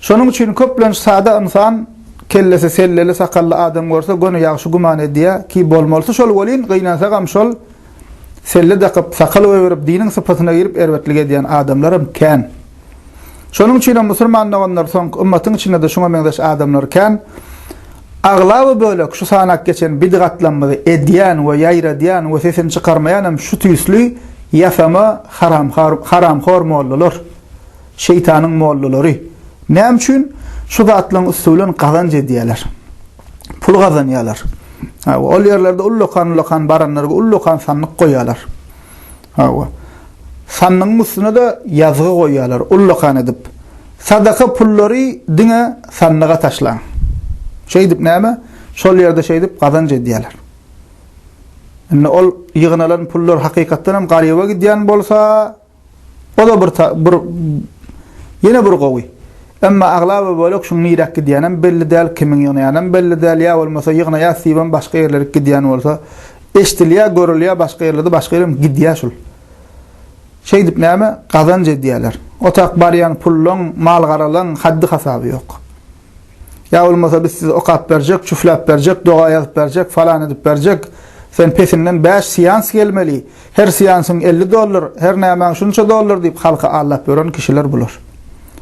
A: Şonuň üçin köplen sada insan kellesi selleli sakallı adam görse gonu ýagşy guman edýär ki bolmalsa şol bolyn, gynasagam şol selle daqyp sakal öwrüp diniň sypatyna girip erwetlik edýän adamlarym kän. Şonuň üçin musulman doganlar soň ummatyň içinde de şoňa meňzeş adamlar kän. Aglawy bölek şu sanak geçen bidgatlanmady edýän we ýaýradýan we sesini çykarmaýan şu tüýsli ýasama haramhor mollalar, şeytanyň mollalary. Näme üçin? Şu zatlaryň usulen gazanç edýärler. Pul gazanýarlar. Ol ýerlerde ullukan baranlarga ullukan sanlyk goýarlar. Sannyň üstüne de ýazgy goýarlar, ullukan edip. Sadaka pullary diňe sannyga taşlan. Şeýdip näme? Şol ýerde şeýdip gazanç edýärler. Indi ol ýygynalan pullar hakykatdan hem garyba gidýän bolsa, o da bir ýene bir gowy. Emma aglaby bölek şuň nirak gidýän belli däl, kimiň ýonýan belli däl, ýa bolmasa ýygna ýasyban başga ýerlere gidýän bolsa, eşdilýär, görülýär başga ýerlerde başga ýerlere gidýär şol. Şeýdip näme? Gazanç edýärler. Otak barýan pullaň, mal garalan haddy hasaby ýok. Ya olmasa biz size okap berjek, çuflap berjek, doğa yazıp berjek, falan edip berjek. Sen pesinden 5 seans gelmeli. Her seansın $50, her nämen şunça $, diýip halka Allah beren kişiler bulur.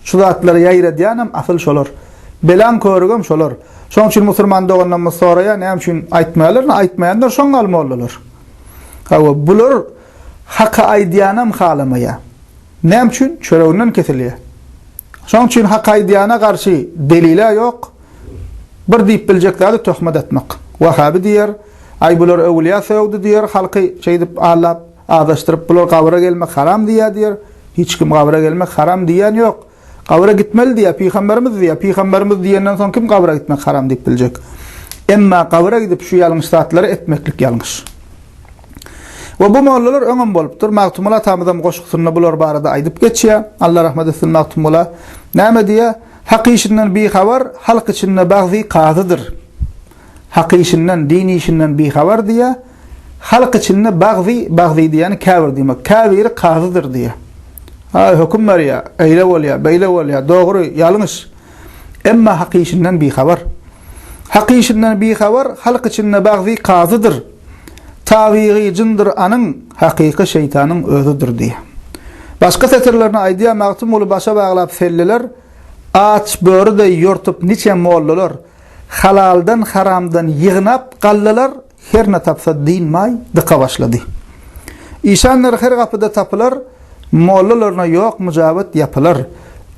A: Şu zatlary ýaýradýanam asyl şolar. Belan körgem şolar. Şoň üçin musulman doganlarymyz soraýar, näme üçin aýtmaýarlar, aýtmaýanlar şoň almalylar. Bular haka aýdýanam halamaýa. Näme üçin? Çöreginden kesilýär. Şoň üçin haka aýdýana garşy delile ýok. Bir diýip biljekleri töhmet etmek. Wahabi diýer, ay bular öwliýa söwdi diýer, halky şeýdip alap, adaşdyryp bular gabra gelmek haram diýer. Hiç kim gabra gelmek haram diýen ýok. Gabra gitmeli diýer, peýgamberimiz diýenden soň kim gabra gitmek haram diýip biljek. Emma gabra gidip şu ýalňyş zatlary etmeklik ýalňyş. Ve bu mollalar öňem bolupdyr. Magtumula tamam goşgusyna bular barada aýdyp geçýär. Allah rahmet etsin Magtumula. Näme diýär? Hak işinden bir haber, halk içinde bazı qazydyr. Hak işinden, dini işinden bir haber diye, halk içinde bazı diýeni kafir diýmek. Kafir qazydyr diye. Hüküm berýär, eýle bolýar, beýle bolýar, dogry, ýalňyş. Emma hak işinden bir haber. Hak işinden bir haber, halk içinde bazı qazydyr. Tabiği jindir anyň, hakyky şeytanyň özüdür diye. Başka setirlerini aýdýar, magtum bolup başa baglap selliler, aç böre de yortup niçe mollalar halaldan haramdan ýygnap gallalar herne tapsa dinmay dıqa başlady. İşanlar her gapyda tapylar, mollalarna ýok mujabet ýapylar.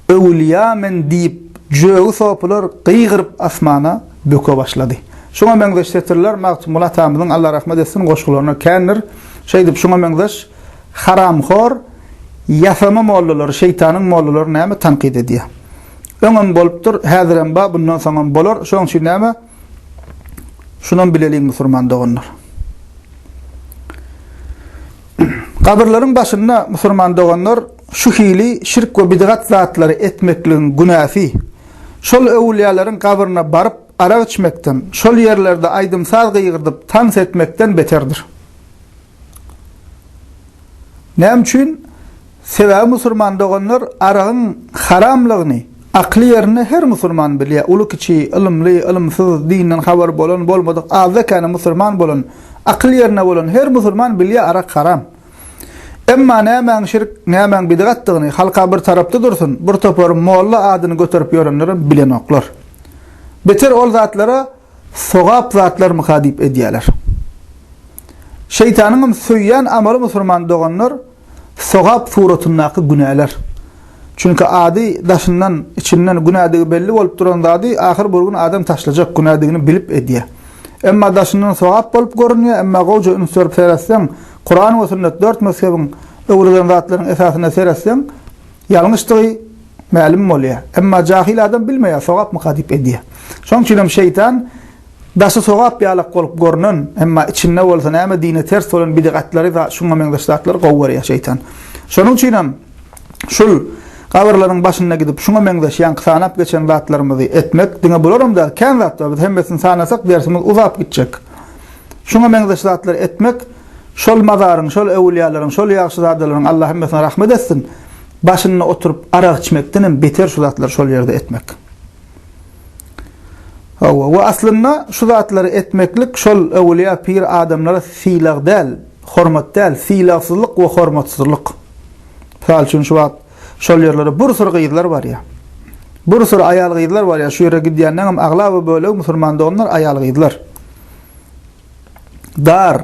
A: Öwliýa men diýip jöwü sopylar gıygyryp asmana böke başlady. Şoňa meňdeşdirler Magtym Mulat amyň Allah rahmet etsin goşgularyna kändir. Şeýdip şoňa meňdeş haramhor ýasama mollalar, şeytanyň mollary näme tanqid edýär. Öňem bolupdyr, häzirem ba bundan soňra bolar. Şoň üçin näme? Şunan bilelim musulman doganlar. Kabirlaryň başynda musulman doganlar şu hili şirk we bidgat zatlary etmekligiň günäsi. Şol öwliýalaryň kabrına baryp arak içmekden, şol yerlerde aýdymsal gygyrdyp tans etmekden beterdir. Näme üçin? Sebäbi musulman doganlar aragyň haramlygyny akly ýerine her musulman bilýär. Uly kiçi, ilmli, ilmsiz, dinden habar bolan, bolmadyk, azakany musulman bolan, akly ýerine bolan her musulman bilýär arak haram. Emma näme şirk, näme bidgatdygyny halka bir tarapda dursun, bir topar molla adyny göterip ýörenler bilen oklar. Beter ol zatlara sogap zatlar muhadip edýärler. Şeytanyň söýýän amaly musulman doganlar sogap suratyndaky günäler. Çünkü ady daşyndan içinden günädigi belli bolup duran zady ahir bir gün adam taşlajak günädigini bilip edýär. Emma daşyndan sogap bolup görünýär, emma goýja ünsür ferasdan Kur'an we sünnet 4 mezhebiň öwrülen zatlaryň esasyna serasdan ýalňyşdygy ma'lum bolýar. Emma jahil adam bilmeýär, sogap muhadip edýär. Şoň üçin şeytan daşy sogap ýalyk bolup görünen, emma içinde bolsa näme dine ters bolan bidgatlary da şuňa meňdeşdirler gowwarýar şeytan. Şonuň üçin şul kabrlaryň başyna gidip şuňa meňdeşýän sanap geçen zatlarymyzy etmek diňe bolaram da kän zatlar biz hemmesini sanasak dersimiz uzap gitjek. Şuňa meňdeş zatlar etmek şol mazaryň, şol öwliýalaryň, şol ýagşy zatlaryň Allah hemmesine rahmet etsin. Başyna oturup arak içmekden beter şu zatlar şol ýerde etmek. Wa aslında şu zatlary etmeklik şol öwliýa pir adamlara fiýlag däl, hormat däl, fiýlagsızlyk we hormatsızlyk. Şol üçin şu wagt şol ýerlere bir sürü gyýdylar bar ýa. Bir sürü aýal gyýdylar bar ýa. Şu ýere gidýänden hem aglaby böleg musulman doganlar aýal gyýdylar. Dar,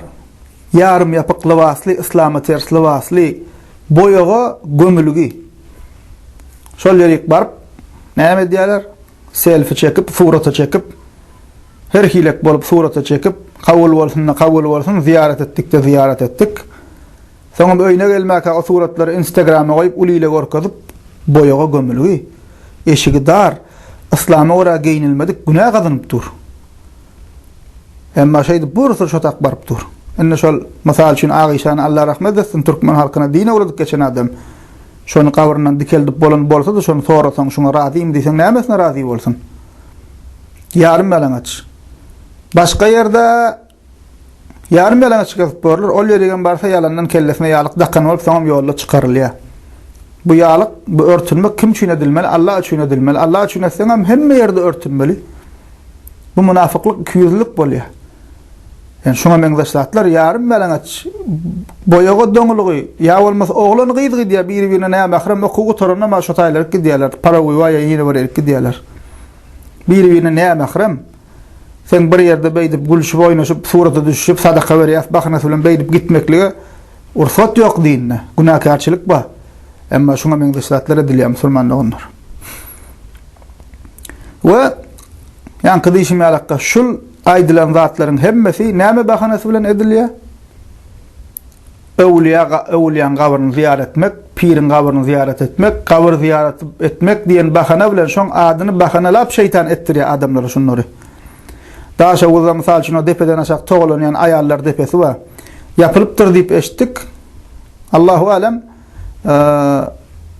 A: yarım ýapyk libasly, islama ters libasly, boýaga gömülgi. Şol ýerek baryp näme edýärler? Selfie çekip, surata çekip, her hilek bolup surata çekip, kabul bolsun, ziyaret ettik. Soňra öýüne gelmäkä o suratlary Instagram'a goýup ulyla gorkazyp boýaga gömülgi. Eşigi dar, islama ora geýnilmedik, günä gazanyp dur. Emma şeýdi bursa şotak baryp dur. Enne şol masal üçin Aýşany Allah rahmet etsin, türkmen halkyna dine uladyk geçen adam. Şonu kabryndan dikeldip bolan bolsa da şonu sorasaň şuňa razyym diýseň nämesine razy bolsun? Yarım melaňaç. Başga ýerde yarım melaňaç gyzyp borlar, ol ýerden barsa ýalandan kellesine ýalyk dakan bolup soňam ýolda çykarylýar. Bu ýalyk, bu örtünmek kim üçin edilmeli? Allah üçin edilmeli. Allah üçin etseňem hemme ýerde örtünmeli. Bu munafyklyk, ikiyüzlük bolýar. Yani şuna meňdeşdirler yarım melaňaç boýaga doňulygy ýa bolmasa oglany gyýdy diýär bir-birine näme mahram okugy torana ma şotaýlar diýerler. Para goýýar ýene bir diýerler. Bir-birine näme mahram sen bir ýerde beýdip gülüşip oýnaşyp surata düşüp sadaka berýär bahana bilen beýdip gitmekligi ursat ýok diýinne. Günahkarçylyk ba. Emma şuna meňdeşdirler edilýär musulman doganlar. We ýa-ni gydyşym ýalakka şul aýdylan zatlaryň hemmesi näme bahanasy bilen edilýär? Öwliýa gabryny ziyaret etmek, pirin gabryny ziyaret etmek, gabr ziyaret etmek diýen bahana bilen şoň adyny bahanalap şeytan etdirýär adamlara şunlary. Daşa o zaman misal üçin o depeden aşak toğlanyan aýallar depesi wa ýapylypdyr diýip eşitdik. Allahu alem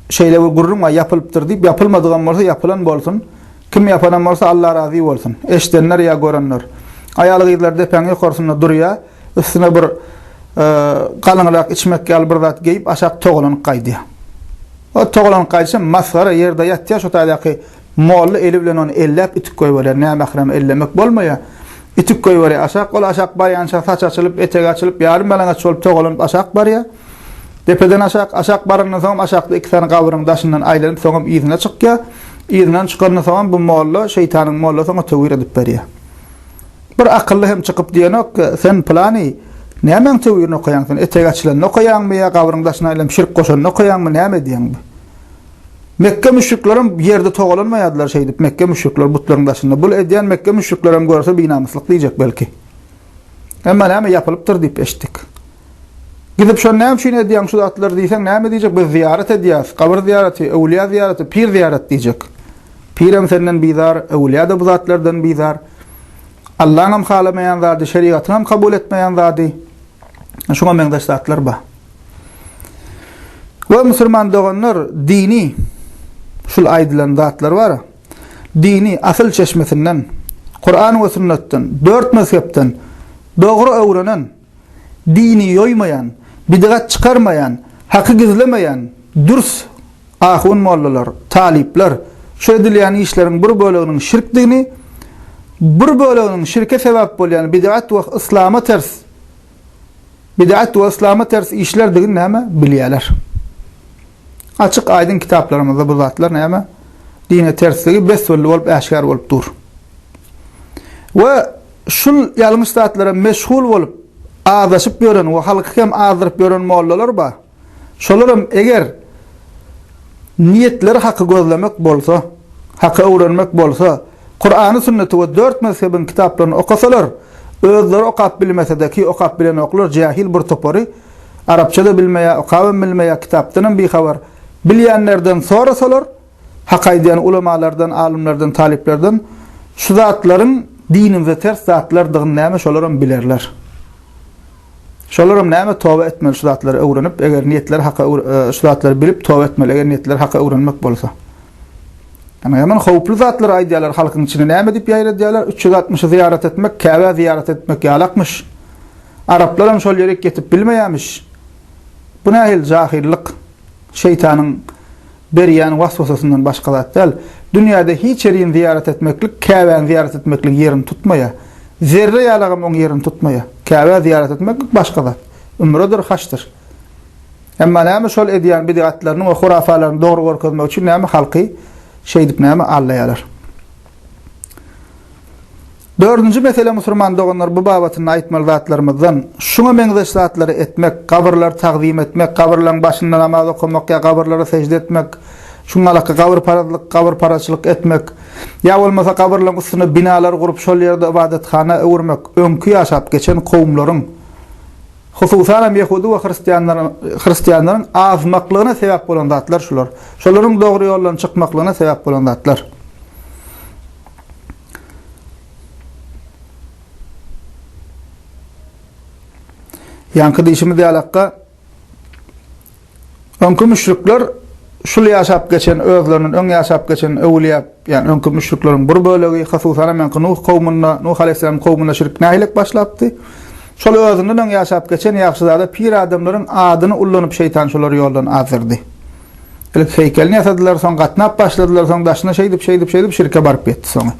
A: şeýle gurrun wa ýapylypdyr diýip ýapylmadygan bolsa ýapylan bolsun. Kim yapanan bolsa Allah razy bolsun. Eşdenler ya görenler. Aýal gyýdylar depeňi ýokarsynda durýar, üstüne bir galanlak içmek ýaly bir zat geýip aşak toğlanyp gaýdy. O toğlanyp gaýsa masgara ýerde ýatýar şo taýdaky molly eli bilen onu ellep itik goýberler. Näme ahram ellemek bolmaýar. Itik goýberýär aşak, ol aşak barýança saç açylyp, etek açylyp, ýarym balaňa çolup toğlanyp aşak barýar. Depeden aşak baryndan soň aşakda iki tane gabryň daşyndan aýlanyp soňam ýyzyna çykýar. Ýyzynan çykandan soň bu molly şeytanyň molly soňa tewir edip berýär. Bir akıllı hem çykyp diýenok, sen plany näme tewirni okuýaň, sen etek açylan okuýaňmy ýa gabryň daşyna aýlanyp şirk goşan okuýaňmy näme diýeň bu? Mekke müşriklerim yerde toğlanmayadılar şeydip Mekke müşrikler butların başında. Bul ediyen Mekke müşriklerim görse binamıslık diyecek belki. Ama yapılıptır deyip eşittik. Gidip şon näme şeýle ediýän şu zatlar diýsen näme diýjek? Biz ziyaret edýäs, kabir ziyareti, ewliya ziyareti, pir ziyaret diýjek. Pirem senden bizar, ewliya da bu zatlardan bizar. Allah'ın hem halamayan zady, şeriatını hem kabul etmeyen zady. Şoňa meňdeş zatlar ba. Ve Müslüman doganlar dini şul aýdylan zatlar bar. Dini asıl çeşmesinden, Kur'an we sünnetten, 4 mezhepten dogry öwrenen, dini yoymayan, bidgat çıkarmayan, hakkı gizlemeyen, dürs ahun mollalar, talipler, şu edilen işlerin bir bölümünün şirk dini, bir bölümünün şirke sebep bolan bid'at ve İslam'a ters, bid'at ve İslam'a ters işler digin näme bilýärler. Açık aydın kitaplarımızda bu zatlar näme dine tersligi besbelli bolup aşkar bolup dur. Ve şul ýalňyş zatlara meşgul bolup ağdaşıp gören ve halkı hem ağdırıp gören mollalar ba. Şolaram eger niyetleri hakkı gözlemek bolsa, hakkı öğrenmek bolsa, Kur'an-ı sünneti ve 4 mezhebin kitaplarını okasalar, özleri okap bilmese de ki okap bilen oklar cahil bir topori, Arapçada bilmeye, okabın bilmeye kitaptanın bir haber bilyenlerden sorasalar, hak aydiyen ulemalardan, alimlerden, taliplerden, şu zatların dinin ve ters zatlar dığın näme şolaram bilerler. Şolaram näme tövbe etmeli şu zatları öwrenip, eger niyetleri hakka şu zatları bilip tövbe etmeli, eger niyetleri hakka öwrenmek bolsa. Yani hemen howply zatlar aýdýarlar halkyň içine näme diýip ýaýradýarlar? 360 ziyaret etmek, Kabe ziyaret etmek ýalakmyş. Araplar hem şol ýere getip bilmeýärmiş. Bu nähil jahillik, şeytanyň berýän waswasasyndan başga zat däl. Dünýäde hiç ýerin ziyaret etmeklik, Kabe'ni ziyaret etmeklik ýerini tutmaýar. Zerre ýalagym oň ýerini tutmaýar. Kabe ziyaret etmek başga zat. Ömrüdir, haşdyr. Emma näme şol edýän bid'atlaryny we hurafalaryny dogry görkezmek üçin näme halky şey dip näme allaýarlar. 4-nji mesele musulman doganlar bu babatyny aýtmaly zatlarymyzdan şuňa meňzeş zatlary etmek, kabirler taqdim etmek, kabirlerin başynda namaz okumak ýa kabirlere secde etmek, şuňa alaka kabir paraçylyk etmek, ýa bolmasa kabirlerin üstüne binalar gurup şol ýerde ibadathana öwürmek, öňkü ýaşap geçen kowumlaryň, hususan Ýehudi we Hristiýanlaryň azmaklygyna sebäp bolan zatlar şular. Şolaryň dogry ýoldan çykmaklygyna sebäp bolan zatlar. Yankı diýişimiz ýalakka öňkü müşrikler şul ýaşap geçen özlerinin öň ýaşap geçen ewliýa, ýani öňkü müşrikleriň bir bölegi hususan Nuh kowmuna, Nuh aleyhisselam kowmuna şirk nähilek başlapdy. Şol özünden öň ýaşap geçen ýaşy zada pir adamlaryň adyny ullanyp şeytan şolary ýoldan azyrdy. Ilk heykelini ýasadylar, soň gatnap başladylar, soň daşyna şey dip şirke baryp ýetdi soň.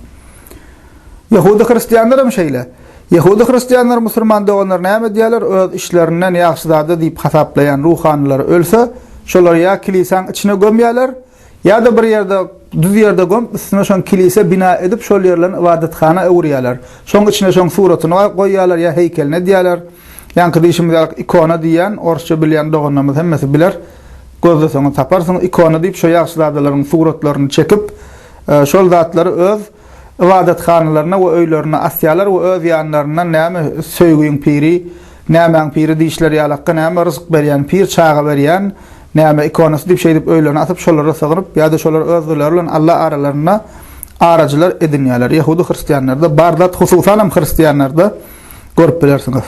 A: Ýehudi Hristiýanlar hem şeýle. Ýehudi Hristiýanlar musulman doganlar näme diýerler? Öz işlerinden ýaşy zada diýip hasaplayan ruhanylar ölse, şolary ýa kiliseň içine gömýärler, ýa-da bir ýerde düz ýerde gömüp üstüne şoň kilise bina edip şol ýerlerini ibadathana öwürýärler. Şoň içine şoň suratyny goýýarlar ýa heykelini diýerler. Ýa-da diýişimiz ikona diýen, orçça bilýän doganlarymyz hemmesi biler. Gözde soňa taparsyň ikona diýip şo ýaşy zatlaryň suratlaryny çekip şol zatlary öz ibadathanalarına we öýlerine asýarlar we öz ýanlaryndan näme söýgüň piri, näme piri diýişler ýalakka näme rızık berýän pir, çaga berýän, näme ikonasy diýip şeýdip öýlerine atyp şolara sagyryp ýa-da şolar özleri bilen Allah aralaryna arajylar edinýärler. Ýehudi Hristiýanlarda bardat hususan hem Hristiýanlarda görüp bilersiňiz.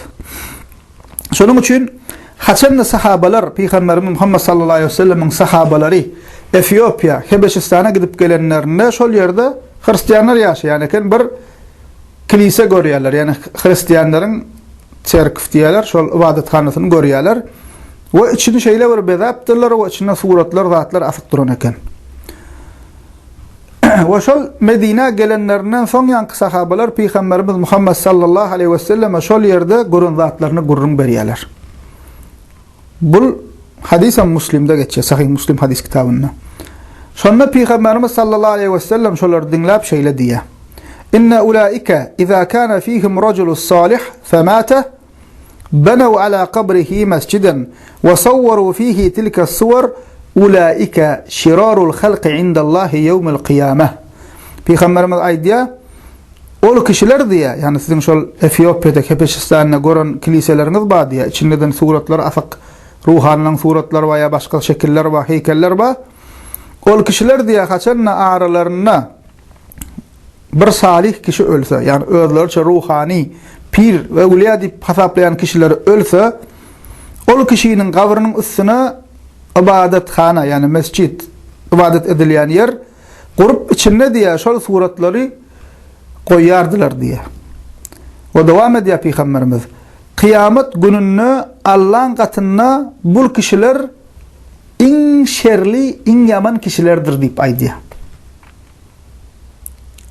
A: Şonuň üçin haçan sahabalar Peygamberimiz Muhammed sallallahu aleyhi ve sellem'in sahabalary Etiopiya, Hebeşistana gidip gelenlerinde şol ýerde Hristiýanlar ýaşaýan eken bir kilise görýärler. Ýani Hristiýanlaryň çerkif diýerler, şol ibadathanasyny görýärler. We içini şeýle bir bezapdyrlar we içine suratlar, zatlar asyp duran eken. Ve şol Medine gelenlerinden soň ýanky sahabalar Peygamberimiz Muhammed sallallahu aleyhi ve sellem şol ýerde görün zatlaryny gurrun berýärler. Bu hadisem Müslim'de geçýär, Sahih Müslim hadis kitabynda. Şonda Peygamberimiz sallallahu aleyhi ve sellem şolary dinläp şeýle diýär. İnne ulaika iza kana fihim raculus salih famata banaw ala qabrihi masjidan wa sawwaru fihi tilka as-suwar ulaika şirarul halqi indallahi yawmul qiyamah. Peygamberimiz aýdýar, ol kişiler diýär, ýani siziň şol Etiopiýada Kepeşistanyna gören kiliseleriniz bar diýär. İçinden suratlar afak ruhanyň suratlary we başga şekiller we heykeller bar. Ol kişiler diýär haçanna aralaryna bir salih kişi ölse, ýani özlerçe ruhani pir we uliya diýip hasaplayan kişiler ölse, ol kişiniň gabrynyň üstüne ibadethana, ýani mescit, ibadet edilýän yer gurup içinde diýär şol suratlary goýardylar diýär. O dowam edýär Peygamberimiz. Kıyamet gününde Allah'ın katına bu kişiler in şerli, in yaman kişilerdir diýip aýdýar.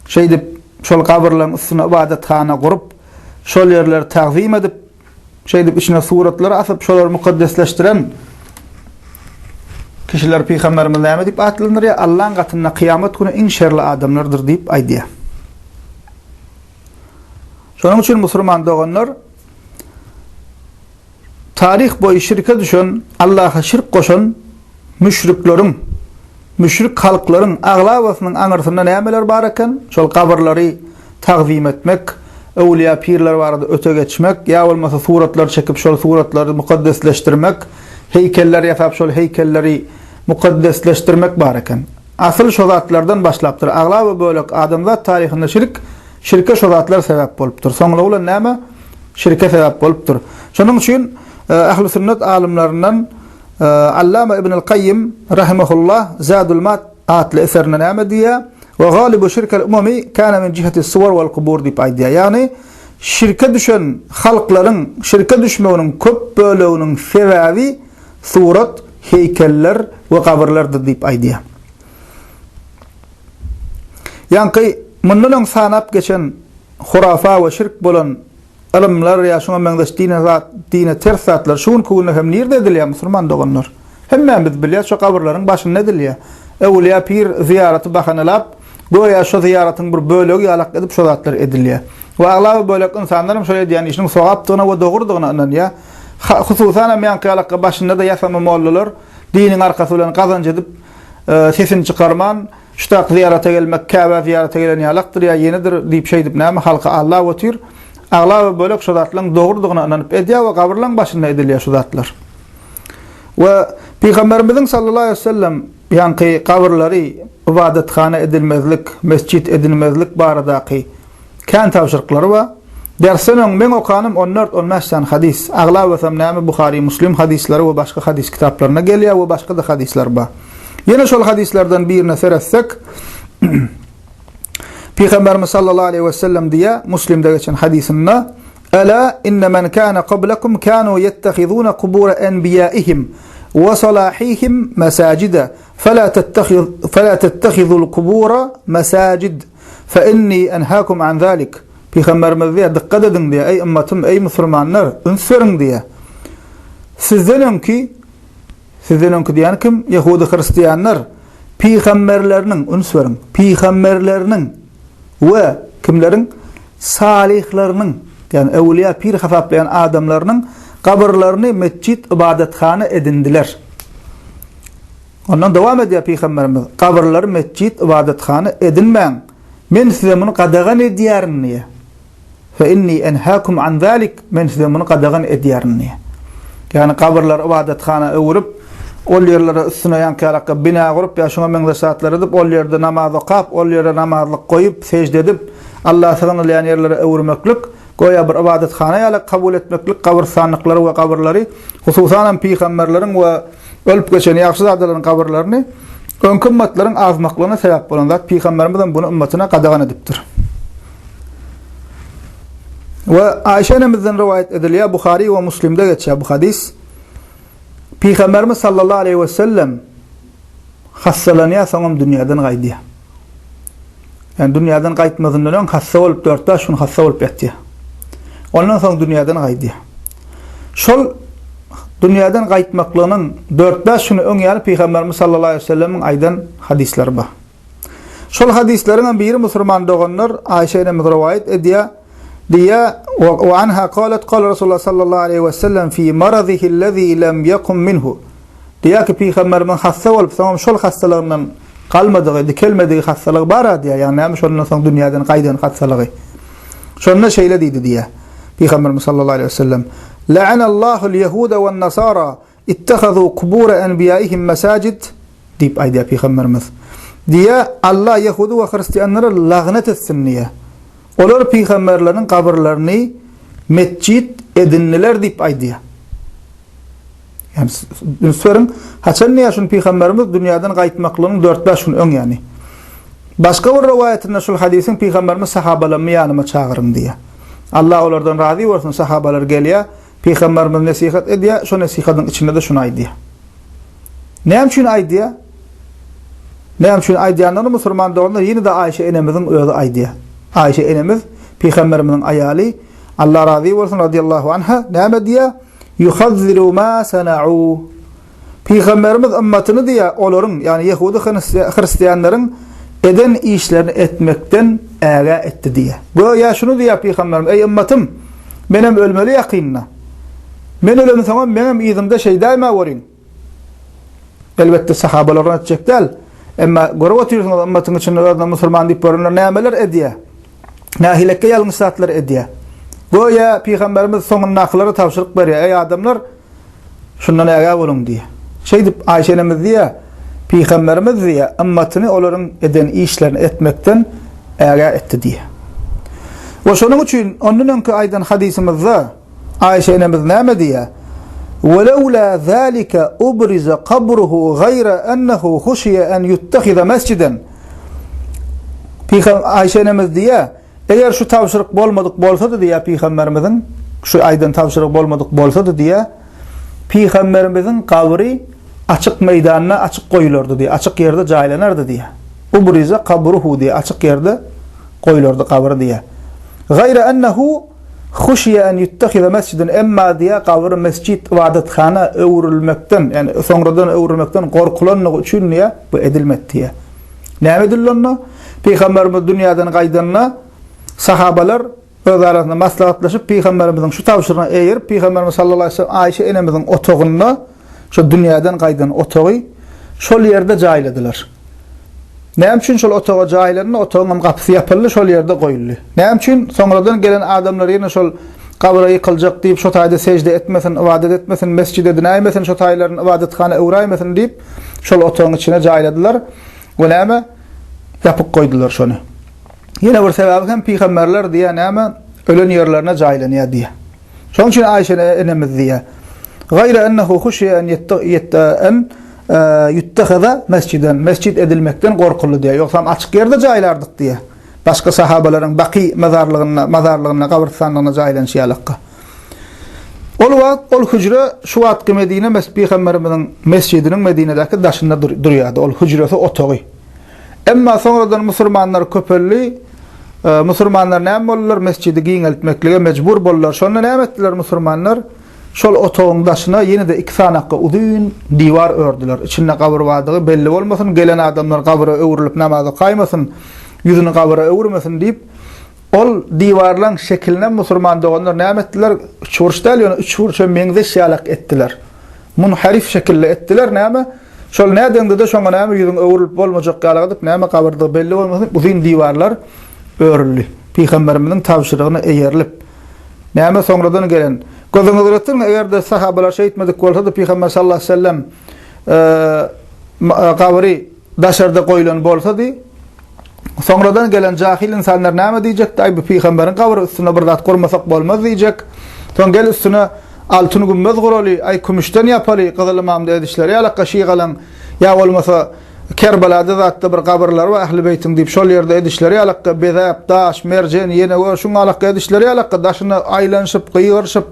A: Şeýdip şol kabirlaryň üstüne ibadethana gurup, şol yerleri tagzim edip, şeýdip içine suratlar asyp şolary mukaddesleşdiren kişiler Peygamberimiz näme diýip atlanýar? Allah'ın katına kıyamet günü in şerli adamlardır diýip aýdýar. Şonuň üçin musulman doganlar tarih boyu şirke düşen, Allah'a şirk koşan müşriklerin, müşrik halkların aglawasynyň aňyrtynda nämeler bar eken? Şol kabirleri tagzim etmek, awliya pirler barada öte geçmek, ýa bolmasa suratlar çekip şol suratlary mukaddesleşdirmek, heykeller ýasap şol heykelleri mukaddesleşdirmek bar eken. Asyl şol zatlardan başlapdyr. Aglawa bölek adamzat tarihinde şirke şol zatlar sebäp bolupdyr. Soňra ular näme? Şirke sebäp bolupdyr. Şonuň üçin Ahl-i sünnet alimlerinden Allama ibn al-Qayyim rahimahullah Zadul Ma'ad adlı eserine näme diýär? Ve galibu şirkel umumi kana min cihati suwar wal qubur diýip aýdýar. Ýani şirke düşen halklaryň şirke düşmeginiň köp böleginiň sebäbi surat, heykeller we kabirlerdir diýip aýdýar. Ýani mundan sanap geçen hurafa we şirk bolan alimler ya şuna meňdeş dine ters zatlar şuň kuguna hem nirde edilýär musulman doganlar. Hemmemiz bilýär şu kabirleriň başynda edilýär. Awliya pir ziýaraty bahanalap, goýa şu ziýaratyň bir bölegi ýalak edip şu zatlar edilýär. We aglawy bölek insanlar şoýa diýen işiniň sowapdygyna we dogurdygyna ynanýar. Hususan men ýalak başynda da ýasama mollalar diniň arkasy bilen kazanç edip sesini çykarman, şutak ziýarata gelmek, Kaaba ziýarata gelen ýalakdyr ýa ýenidir diýip şeýdip näme halka Allah wetir. Aglawy bölek şu zatlaryň dogurdygyna inanyp edýär we kabirlaryň başynda edilýär şu zatlar. We Peygamberimiz sallallahu aleyhi ve sellem ýani kabirleri ibadethana edilmezlik, mescit edilmezlik baradaky kan tawşyrklary we dersiniň men okanym 14-15 tane hadis. Aglawy näme Buhari, Muslim hadisleri we başga hadis kitaplaryna gelýär we başga da hadisler bar. Ýene şol hadislerden birine seretsek Peygamberimiz sallallahu aleyhi ve sellem diye Müslim'de geçen hadisinde "Ala inne men kana qablakum kanu yettehizuna qubur enbiyaihim ve salahihim masajida fala tettehizul qubura masajid fa inni enhaakum an zalik." Peygamberimiz diye dikkat edin diye ey ümmetim, ey musulmanlar ünsürün diye. Sizden ki diyen kim? Yahudi Hristiyanlar peygamberlerinin ünsürün, peygamberlerinin ve kimlerin? Salihlerinin, yani evliya pir hasaplayan adamlarının kabirlerini mescit ibadethane edindiler. Ondan devam ediyor Peygamberimiz. Kabirleri mescit ibadethane edinmeyin. Men size bunu qadagan edýärin diye. Fe inni enhaakum an zalik. Men size bunu qadagan edýärin diye. Yani kabirler ibadethane öwürüp ol yerlere üstüne ýanky bina gurup ýa şoňa meňde saatlar edip ol ýerde namaz okap, ol ýerde namazlyk goýup secde edip Allah taýýanlaýan yerlere öwürmeklik, goýa bir ibadethana ýaly kabul etmeklik kabirstanlyklary we kabirleri, hususan peýgamberleriň we ölüp geçen ýaxşy zatlaryň kabirlerini öňkü ümmetleriň azmaklygyna sebäp bolan zat peýgamberimiz bunu ümmetine qadagan edipdir. Ve Aýşe enemizden rivayet edilýär, Buhari we Muslim'de geçýär bu hadis. Peygamberimiz sallallahu aleyhi ve sellem hassalanýar soňam dünýäden gaýdy. Yani dünýäden gaýtmazyndan öň hassa bolup 4 gün hassa bolup ýatdy. Ondan soň dünýäden gaýdy. Şol dünýäden gaýtmaklygynyň 4-5 güni öň ýaly Peygamberimiz sallallahu aleyhi ve sellemiň aýdan hadisleri bar. Şol hadisleriň biri musulman doganlar Aýşe enemiz rivayet edýär. diye ve anha qalet qala Rasulullah sallallahu aleyhi ve sellem fi maradihi allazi lem yakun minhu Diýär ki Peýgamberiň hassa bolup soňam şol hassalygyndan galmadygy, dikelmedigi hassalygy bar diýär. Ýani näme şondan soň dünýäden gaýdan hassalygy. Şonda şeýle diýdi diýär. Peýgamberimiz sallallahu aleyhi ve sellem: "La'anallahu al-yahuda wan-nasara ittakhadhu qubur anbiya'ihim masajid." diýip aýdýar Peýgamberimiz. Diýär Allah Yahudy we Hristiýanlara lagnet etsin diýär. Olar Peýgamberleriň kabrlaryny mescid edindiler diýip aýdýar. Yani sörün haçan ýaşyn Peýgamberimiz dünýäden gaýtmaklygyň 4-5 gün öň ýani. Başga bir rivayetinde şol hadisiň Peýgamberimiz sahabalary ýanyma çağıryn diýär. Allah olardan razy bolsun, sahabalar gelýär, Peýgamberimiz nasihat edýär, şo nasihatyň içinde de şunu aýdýar. Näme üçin aýdýar? Näme üçin aýdýarny musulman doganda ýene de Aýşe enemiziň öýüde aýdýar. Aýşe enemiz Peýgamberimiziň aýaly, Allah razy bolsun radiyallahu anha, näme diýär? Yuhazziru ma sana'u. Peýgamberimiz ümmetini diýär, olaryň, ýani Ýehudi Hristiýanlaryň eden işlerini etmekten äge etdi diýär. Bu ýa şunu diýär Peýgamberimiz: "Ey ümmetim, menem ölmeli ýakynna. Men ölemden soň menem ýyzymda şey daýma boryň." Elbetde sahabalar etjekler. Emma görüp oturýarsyňyz ümmetiň içinde özüne musulman diýip görünler nämeler edýär. Nähilekke ýalňysatlar edýär. Goýa Peýgamberimiz soňun naklary tawşyryk berýär. Ey adamlar, şundan äge bolun diýär. Şey diýip Aýşe enemiz diýär, Peýgamberimiz diýär, ümmetini olaryň eden işlerini etmekden äge etdi diýär. Ve şonuň üçin ondan öňki aýdan hadisimizde Aýşe enemiz näme diýär? وَلَوْلَا ذَلِكَ أُبْرِزَ قَبْرُهُ غَيْرَ أَنَّهُ خُشِيَ أَنْ يُتَّخِذَ مَسْجِدًا. Aýşe enemiz diýär, eger şu tawşyryk bolmadyk bolsa-da diýär Peýgamberimiziň, şu aýdan tawşyryk bolmadyk bolsa-da diýär, Peýgamberimiziň kabry açyk meýdanyna açyk goýulardy diýär, açyk ýerde jaýlanardy diýär. Ubriza qabruhu diýär, açyk ýerde goýulardy kabry diýär. Gayra annahu khushiya an yuttakhiza masjidan, emma diýär kabry mescid ibadatxana öwrülmekden, yani soňradan öwrülmekden gorkulanlygy üçin diýär, bu edilmekdi diýär. Näme edilýär? Peýgamberimiz dünýäden gaýdanna sahabalar öz arasynda maslahatlaşyp Peýgamberimiziň şu tawşyrygyny eýerip Peýgamberimiz sallallahu aleyhi ve sellem Aýşe enemiziň otagyna, şu dünýäden gaýdan otagy şol ýerde jaýladylar. Näme üçin şol otaga jaýlanyny, otagyň gapysy ýapyldy, şol ýerde goýuldy. Näme üçin soňradan gelen adamlar ýene şol kabra ýykyljak diýip şo taýda sejde etmesin, ibadet etmesin, mescide dinäýmesin, şo taýlaryň ibadetkana öwräýmesin diýip şol otagyň içine jaýladylar. We näme ýapyp goýdular şonu. Ýene bir sebebi hem Peýgamberler diýär näme ölen ýerlerine jaýlanýar diýär. Şoň üçin Aýşe enemiz diýär: "Gayra annahu khushiya an yuttakhadha masjidan." Mescid edilmekden gorkuldy diýär. Ýoksa açyk ýerde jaýlardyk diýär. Başga sahabalaryň Baqi mazarlygyna, gabrstanlygyna jaýlanýarlykka. Ol hücre şu wagtky Medine Peýgamberimiziň mescidiniň Medinedäki daşynda durýardy. Ol hücresi otagy. Emma soňradan musulmanlar köpelli, musulmanlar näme bollar? Mescidi giňeltmeklige mejbur bollar. Şonu näme etdiler musulmanlar? Şol otagyň daşyna ýene de 2 sanakka uzun diýwar ördüler. İçinde kabr bardygy belli bolmasyn, gelen adamlar kabra öwrülip namaza gaýmasyn, ýüzüni kabra öwrümesin diýip ol diýwarlaryň şekline musulman doganlar näme etdiler? 3 wurşdal ýöne 3 wurşa meňze şalak etdiler. Munharif şekilde etdiler näme? Şol nädende de şoňa näme ýüzüň öwrülip bolmajak galagyp näme kabrda belli bolmasyn, uzun diýwarlar öwrüldi. Peýgamberimiziň tawşyrygyny eýerilip näme soňradan gelen gözüňe göretdiň, eger de sahabalar şey etmedik bolsa da Peýgamber sallallahu aleyhi ve sellem kabry daşarda goýulan bolsa di, soňradan gelen jahil insanlar näme diýjek? Aý bu Peýgamberiň kabry üstüne bir zat gurmasak bolmaz diýjek. Soň gel üstüne altyn gümbez guraly, ay kümüşden ýapaly, gyzylmam edişleri ýalakka şygalan, ýa bolmasa Kerbalada zatda bir kabrlar we Ahli Beytiň diýip şol ýerde edişleri ýalakka bezap, daş, merjen, ýene we şuň alakka edişleri ýalakka daşyny aýlanşyp, gyýyrşyp,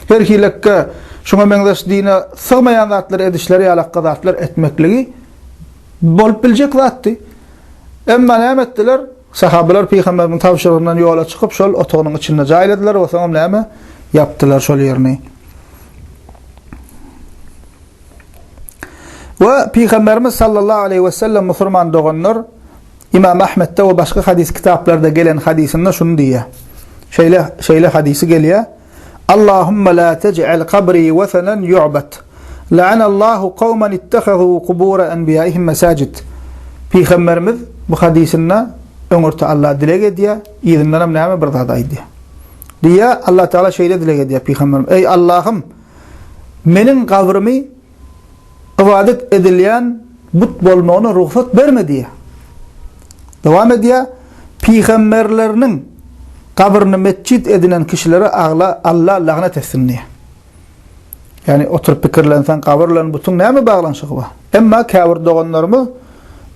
A: her hilekke şuňa meňdeş dine sygmaýan zatlar edişleri ýalakka zatlar etmekligi bolup biljek zatdy. Emma näme etdiler? Sahabalar Peýgamberiň tawşyrygyndan ýola çykyp şol otagynyň içinde jaýladylar we soňra näme yapdylar şol ýerni. Ve Peýgamberimiz sallallahu aleyhi ve sellem musulman doganlar İmam Ahmed'de ve başka hadis kitaplarda gelen hadisinde şunu diýär. Şeýle hadisi gelýär: "Allahumme la tej'al qabri wasanan yu'bad, La'anallahu kavmen ittehadu kubura enbiyaihim mesacid. Peygamberimiz bu hadisinde öňürte Allah dilek edýär, ýerinden hem näme bir zat aýdy. Diýe Allah Taala şeýle dilek edýär Peygamberim: "Ey Allah'ım, meniň gabrymy ibadet edilýän but bolmagyna ruhsat berme" diýe. Dowam edýär: "Peygamberleriniň kabryny mescit edilen kişilere Allah lagnet etsin" diýe. Yani oturup pikirlensen kabirlerin bütün näme baglanşygy bar? Emma kafir doganlarmy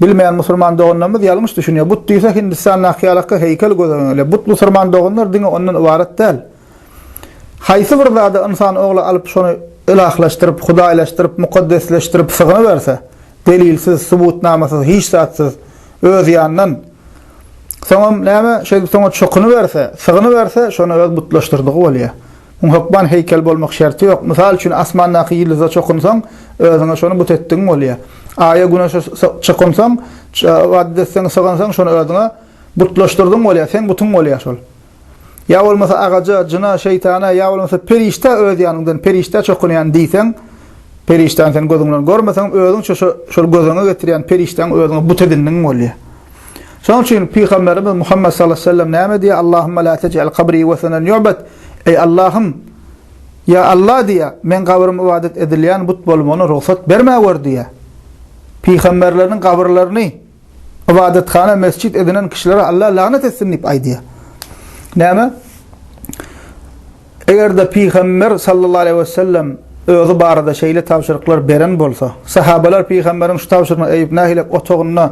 A: bilmeýän musulman doganlarymyz ýalňyş düşünýär. But diýse Hindistan nahyalykka heykel gözlemeli. But musulman doganlar diňe ondan ibaret däl. Haýsy bir zady insan ogly alyp şonu ilahlaşdyryp, hudaýlaşdyryp, mukaddesleşdirip sygyny berse, delilsiz, subutnamasyz, hiç zatsyz öz ýanyndan soňam näme şeýle çokuny berse, sygyny berse, şonu öz butlaşdyrdygy bolýar. Hukman heykel bolmak şerti yok. Misal üçün asmandaky ýyldyza çokunsaň, özüňe şonu but etdiň bolýar. Aya güneşe çokunsaň, waddetseň sogansaň şonu özüňe butlaşdyrdyň bolýar. Sen butuň bolýar şol. Ya bolmasa agaja, jyna, şeytana, ya bolmasa perişte öz ýanyndan perişte çokunýan diýseň, perişten sen gözüňden görmeseň, özüň şol gözüňe getirýän perişten özüňe but edindiň bolýar. Şoň üçin Peygamberimiz Muhammed sallallahu aleyhi ve sellem näme diýär? Allahumma la tec'al qabri wasanan yu'bad. Ey Allah'ım, ya Allah diýär, men gabrym ibadet edilýän but bolmagyna ruhsat bermäwer diýär. Peygamberleriň gabrlaryny ibadethana mescit edilen kişilere Allah lanet etsin diýip aýdýar. Näme? Eger de Peygamber sallallahu aleyhi ve sellem özü barada şeýle tapşyryklar beren bolsa, sahabalar Peýgamberiň şu tapşyrygyny eýip nähilek otogyna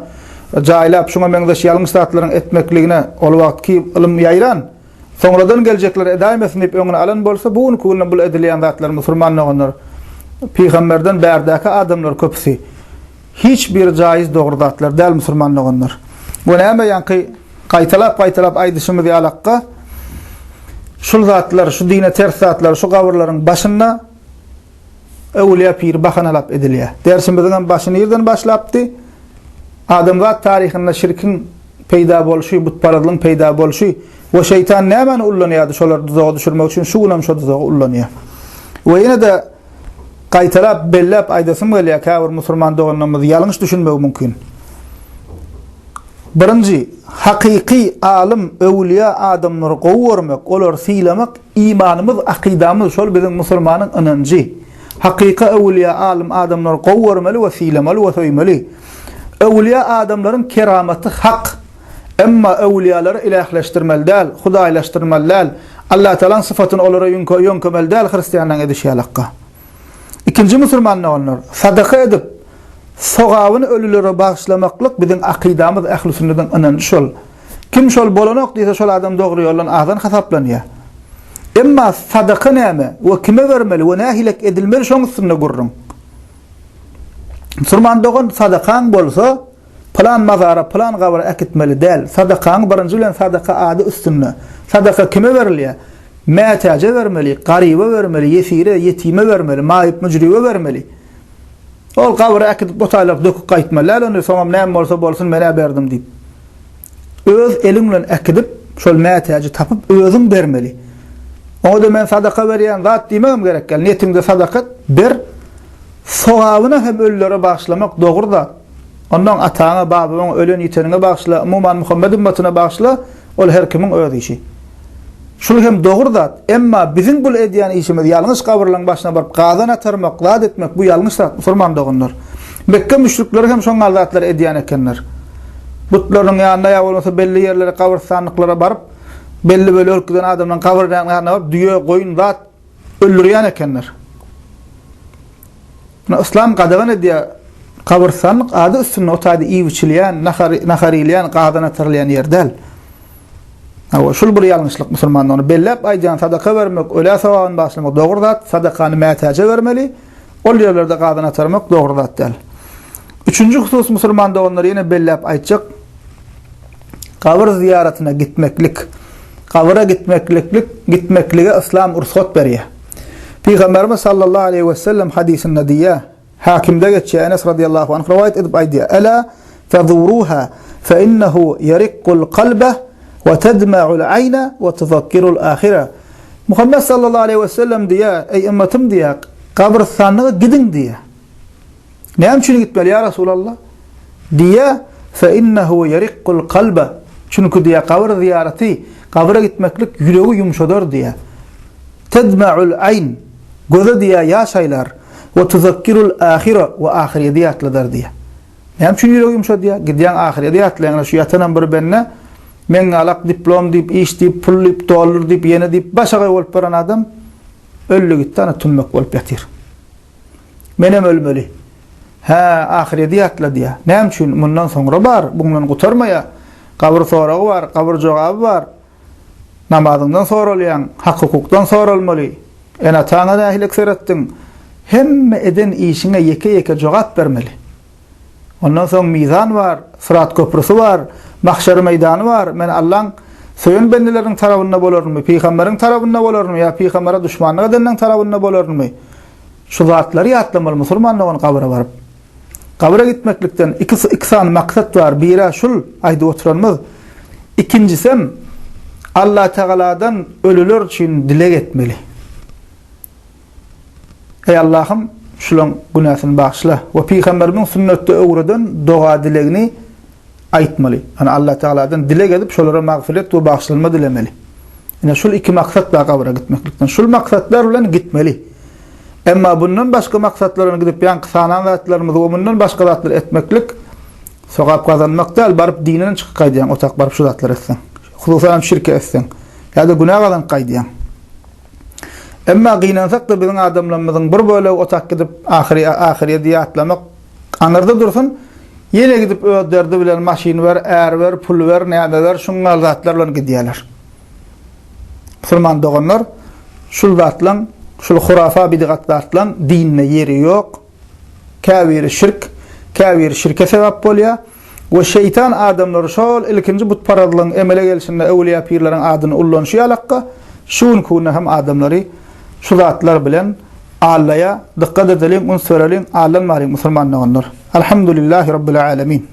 A: jaýlap şoňa meňde ýalňyş zatlaryň etmekligine ol wagtky ilim ýaýran, soňradan geljekler edaýmesin diýip öňüne alan bolsa, bu günü bul edilýän zatlar musulmanlar Peýgamberden bärdäki adamlar köpüsi hiç bir jaiz dogry zatlar däl musulmanlar. Bu näme ýanky gaýtalap aýdyşymyz ýalakka şul zatlar, şu dine ters zatlar, şu gawrlaryň başyna öwliýa pir bahanalap edilýär. Dersimizden başyny ýerden başlapdy. Adamlar tarihinde şirkin peyda boluşy, butparalygyň peyda boluşy we şeytan näme ullanýardy şolar tuzağa düşürmek üçin şu gulam şu tuzağa ullanýar. We ýene de gaýtalap bellep aýdasym gelýär kafir musulman doganlarymyz ýalňyş düşünmek mümkin. Birinji, haqiqi alim, öwliya adamlary gowurmak, olar sylamak imanymyz, akidamyz şol biziň musulmanyň ynanjy. Haqiqi öwliya alim adamlary gowurmaly we sylamaly we söýmeli. Öwliya adamlaryň keramaty hak. Emma öwliýalary ilahlaşdyrmaly däl, hudaýlaşdyrmaly däl. Allah Taala sıfatyny olara ýönkemäli däl hristiýanlaryň edişýälakka. İkinji musulmanlar sadaka edip sogawyny ölülere bagşlamaklyk biziň akidamyz ähli sünnetiň ynanjy şol. Kim şol bolanok diýse şol adam dogry ýoldan azan hasaplanýar. Emma sadaka näme we kime bermeli we nähilek edilmeli şoň üstünde gurrun. Musulman dogan sadakaň bolsa plan mazara, plan gawra akitmeli däl. Sadakaň birinji bilen sadaka ady üstünde. Sadaka kime berilýär? Mätäje bermeli, garyba bermeli, ýesire, ýetime bermeli, maýyp müjribe bermeli. Ol gawra akitip botaýlap döküp gaýtmaly, onu soňam näme bolsa bolsun mene berdim diýip. Öz eliň bilen akitip şol mätäje tapyp özüň bermeli. Oňa da men sadaka berýän zat diýmegim gerek. Niýetimde sadakat ber. Sogawyny hem ölülere bagşlamak dogry da. Ondan ataňa, babaňa, ölen ýetenine bagşla, umman Muhammed ümmetine bagşla, ol her kimiň öz işi. Şol hem dogry da. Emma biziň bul edýän işimiz ýalňyş gabrlaryň başyna baryp gazan atarmak, zat etmek bu ýalňyş zat musulman doganlar. Mekke müşrikleri hem şoňa zatlar edýän ekenler. Butlaryň ýanynda ýa bolmasa belli ýerlere gabrstanlyklara baryp belli ölkeden adamdan gabrdan ýanyna baryp düýe goýun zat öldürýän ekenler. İslam qadagan edýär gabrstanlyk ady üstünde otady iýiçilýän, naharilýän, gadan atyrylýan ýerdäl. Awa şol bir ýalňyşlyk musulmanlaryň bellep aýdan sadaka bermek, öle sawabyny başlamak dogry zat, sadakany mätäje bermeli, ol ýerlerde gadan atyrmak dogry zat däl. Üçüncü husus musulman doganlar ýene bellep aýtjak, kabr ziyaretine gitmeklik. Kabra gitmeklige İslam ruhsat berýär. Peygamberimiz sallallahu aleyhi ve sellem hadisinde diýär, Hakimde geçýär, Enes radıyallahu anh rivayet edip aýdýar: "Ela tazuruha fa innahu yariqqul qalba ve tedma'ul ayna ve tuzakkiru'l ahire." Muhammed sallallahu aleyhi ve sellem diýär, ey ümmetim diýär, Kabristanlığa gidin diye. Ne için gitmeli ya Resulallah? Diye fe innehu yariqqul kalbe. Çünkü diye kabir ziyareti, kabire gitmeklik yüreği yumuşadır diye. Tedma'ul ayn. Göze diye yaşaylar. Ve tuzakkirul ahire ve ahiriyede yatlıdır diye. Ne için yüreği yumuşadır diye? Gidiyen ahiriyede yatlıdır. Şu yatanan bir benne men alak diplom deyip, iş deyip, pul deyip, dolar deyip, yeni deyip, başa olup baran adam öllü gitti, ana tünmek olup yatir. Menem ölmeli. Ahiriyede yatla diye. Ne için? Bundan sonra var. Bundan kurtarmaya. Kabir sorağı var, kabir cevabı var. Namazından sorulayan, hak hukuktan sorulmalı. Atağına dahilik seyrettin. Hem eden işine yeke cevap vermeli. Ondan sonra mizan var, sırat köprüsü var, mahşer meydanı var. Men Allah'ın söyün bendilerin tarafında bolur mu? Peygamberin tarafında bolur mu? Ya peygambere düşmanlık edenlerin tarafında bolur mu? Şu zatları yatlamalı Müslümanlığın kabire varıp. Kabire gitmeklikten iki tane maksat var. Biri şul ayda oturanımız. İkincisi Allah Teala'dan ölüler için dilek etmeli. Ey Allah'ım şulan günahını bağışla. Ve Peygamber'in sünnette öğreden dua dileğini aytmalı. Yani Allah Teala'dan dilek edip şolara mağfiret ve bağışlanma dilemeli. Yani şul iki maksat var kabire gitmeklikten. Şul maksatlarla gitmeli. Ama bundan başka maksatlarına gidip yan kısanan zatlarımızı ve bundan başka zatları etmeklik sokap kazanmak değil, barıp dininin çıkı kaydiyan, otak barıp şu zatları etsen. Hususan şirke etsen. Ya da günah kazan kaydiyan. Ama gıynansak da bizim adamlarımızın bir böyle otak gidip ahiriye diye atlamak anırda dursun. Yine gidip öderdi bilen maşin ver, er ver, pul ver, neyme ver, şunlar zatlarla gidiyorlar. Müslüman doğanlar şu zatla şul hurafa bid'atlardan dinne yeri yok. Kavir şirke sebep bolya. Ve şeytan adamlar şol ilkinci but paradlan emele gelişinde evliya pirlerin adını ullanışı alakka. Şun kuna hem adamları şu zatlar bilen Allah'a dikkat edelim, onu söyleyelim, Allah'ın mali Müslümanlar. Elhamdülillahi Rabbil alemin.